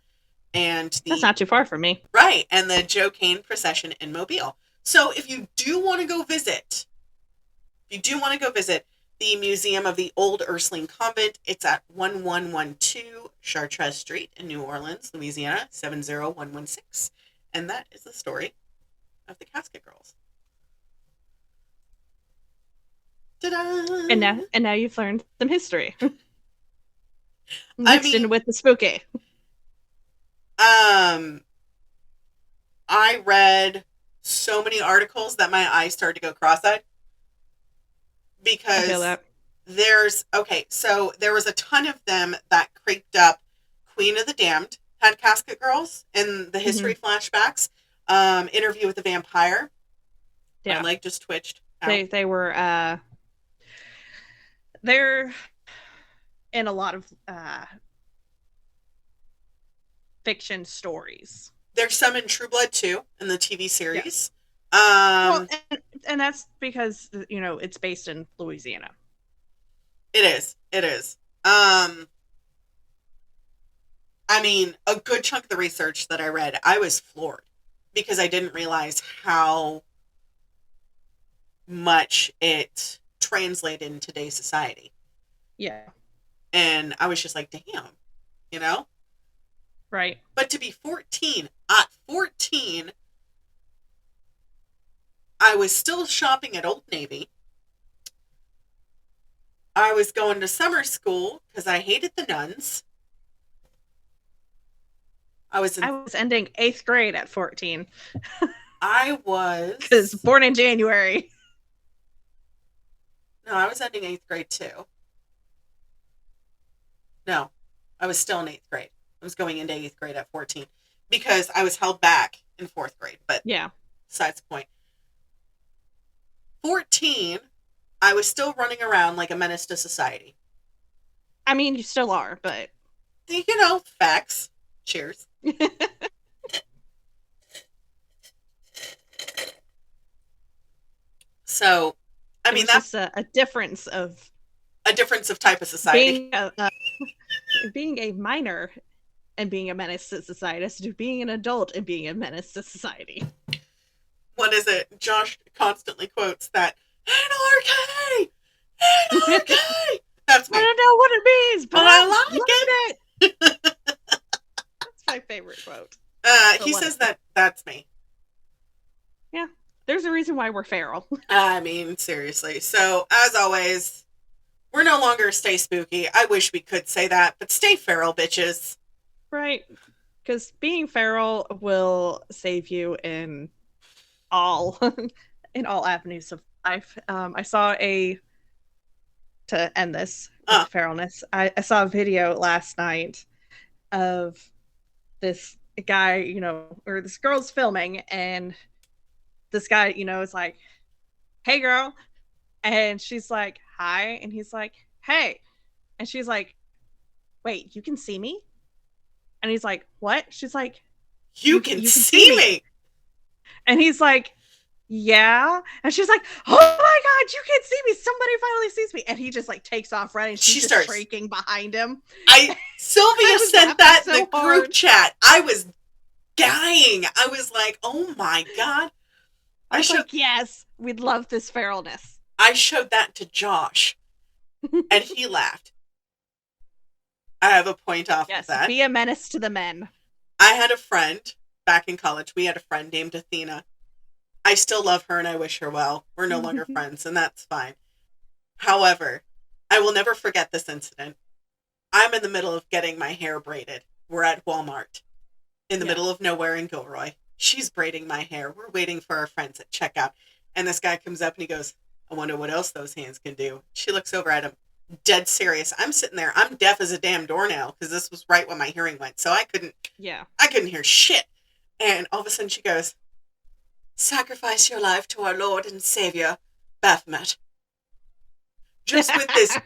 And That's not too far from me. Right, and the Joe Kane procession in Mobile. So if you do want to go visit, the Museum of the Old Ursuline Convent, it's at 1112 Chartres Street in New Orleans, Louisiana, 70116. And that is the story of the Casket Girls. Ta-da! And now you've learned some history. Mixed in with the spooky. I read so many articles that my eyes started to go cross-eyed. Because there was a ton of them that creeped up. Queen of the Damned had Casket Girls in the history flashbacks. Interview with the Vampire. Yeah. My leg just twitched. Ow. They were they're in a lot of fiction stories. There's some in True Blood too in the TV series. Well, and that's because it's based in Louisiana. It is. I mean, a good chunk of the research that I read, I was floored because I didn't realize how much it translated in today's society. Yeah. And I was just like, damn, Right. But to be 14, at 14, I was still shopping at Old Navy. I was going to summer school because I hated the nuns. I was ending 8th grade at 14. I was... Because born in January. No, I was ending 8th grade too. No, I was still in 8th grade. I was going into 8th grade at 14 because I was held back in 4th grade. But yeah, besides the point. 14, I was still running around like a menace to society. I mean, you still are, but... facts. Cheers. So, I mean, that's a difference of... A difference of type of society. Being a minor and being a menace to society as to being an adult and being a menace to society. What is it? Josh constantly quotes that, anarchy! Anarchy! That's me. I don't know what it means, but I like it. That's my favorite quote. He says that's me. Yeah. There's a reason why we're feral. I mean, seriously. So, as always, we're no longer stay spooky. I wish we could say that, but stay feral, bitches. Right. Because being feral will save you in all avenues of life. I saw to end this with feralness, I saw a video last night of this guy, or this girl's filming, and this guy, is like, hey girl, and she's like, hi, and he's like, hey, and she's like, wait, you can see me? And he's like, what? She's like, you can see me. And he's like, yeah. And she's like, oh my God, you can see me. Somebody finally sees me. And he just like takes off running. She starts shrieking behind him. Sylvia sent that in the group chat. I was dying. I was like, oh my God. I was like, yes, we'd love this feralness. I showed that to Josh and he laughed. I have a point off of that. Be a menace to the men. I had a friend back in college. We had a friend named Athena. I still love her and I wish her well. We're no longer friends, and that's fine. However, I will never forget this incident. I'm in the middle of getting my hair braided. We're at Walmart in the middle of nowhere in Gilroy. She's braiding my hair. We're waiting for our friends at checkout. And this guy comes up and he goes, I wonder what else those hands can do. She looks over at him. Dead serious. I'm sitting there. I'm deaf as a damn doornail because this was right when my hearing went. So I couldn't hear shit. And all of a sudden she goes, sacrifice your life to our Lord and Savior, Baphomet. Just with this,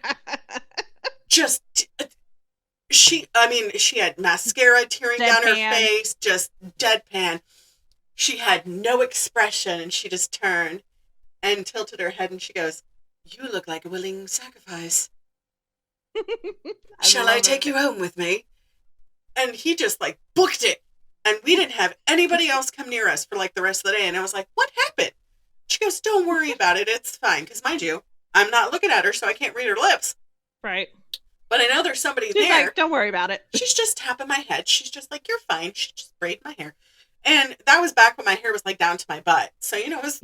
she had mascara tearing down her face, just deadpan. She had no expression, and she just turned and tilted her head, and she goes, "You look like a willing sacrifice. Shall I take you home with me?" And he just like booked it. And we didn't have anybody else come near us for like the rest of the day. And I was like, "What happened?" She goes, "Don't worry about it. It's fine." Because mind you, I'm not looking at her, so I can't read her lips. Right. But I know there's somebody She's there. like, "Don't worry about it." She's just tapping my head. She's just like, "You're fine." She just braided my hair. And that was back when my hair was like down to my butt. So, you know, it was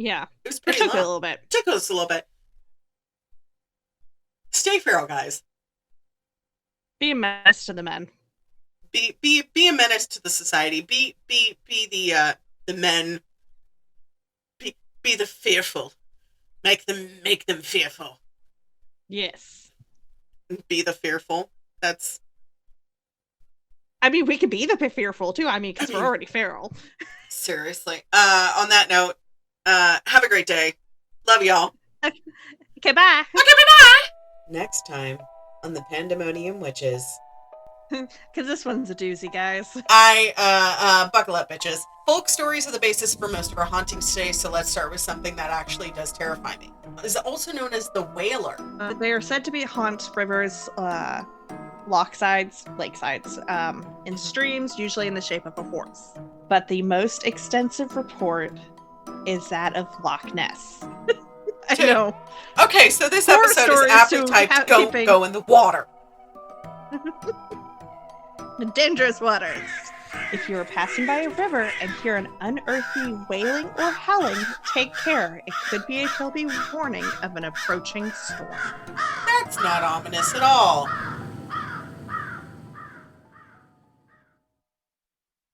pretty It took long. a little bit. It took us a little bit. Stay feral, guys. Be a menace to the men. Be a menace to the society. Be the men. Be the fearful. Make them fearful. Yes. Be the fearful. That's. I mean, we could be the fearful too. I mean, because we're already feral. Seriously. On that note, have a great day. Love y'all. Okay, bye. Okay, bye-bye. Next time on the Pandemonium Witches. Because this one's a doozy, guys. Buckle up, bitches. Folk stories are the basis for most of our hauntings today, so let's start with something that actually does terrify me. It's also known as the Wailer. They are said to be haunt rivers, lochsides, lakesides, in streams, usually in the shape of a horse. But the most extensive report is that of Loch Ness. I know. Okay, so this episode is aptly typed, go in the water. The dangerous waters. If you are passing by a river and hear an unearthly wailing or howling, take care. It could be a Kilby warning of an approaching storm. That's not ominous at all.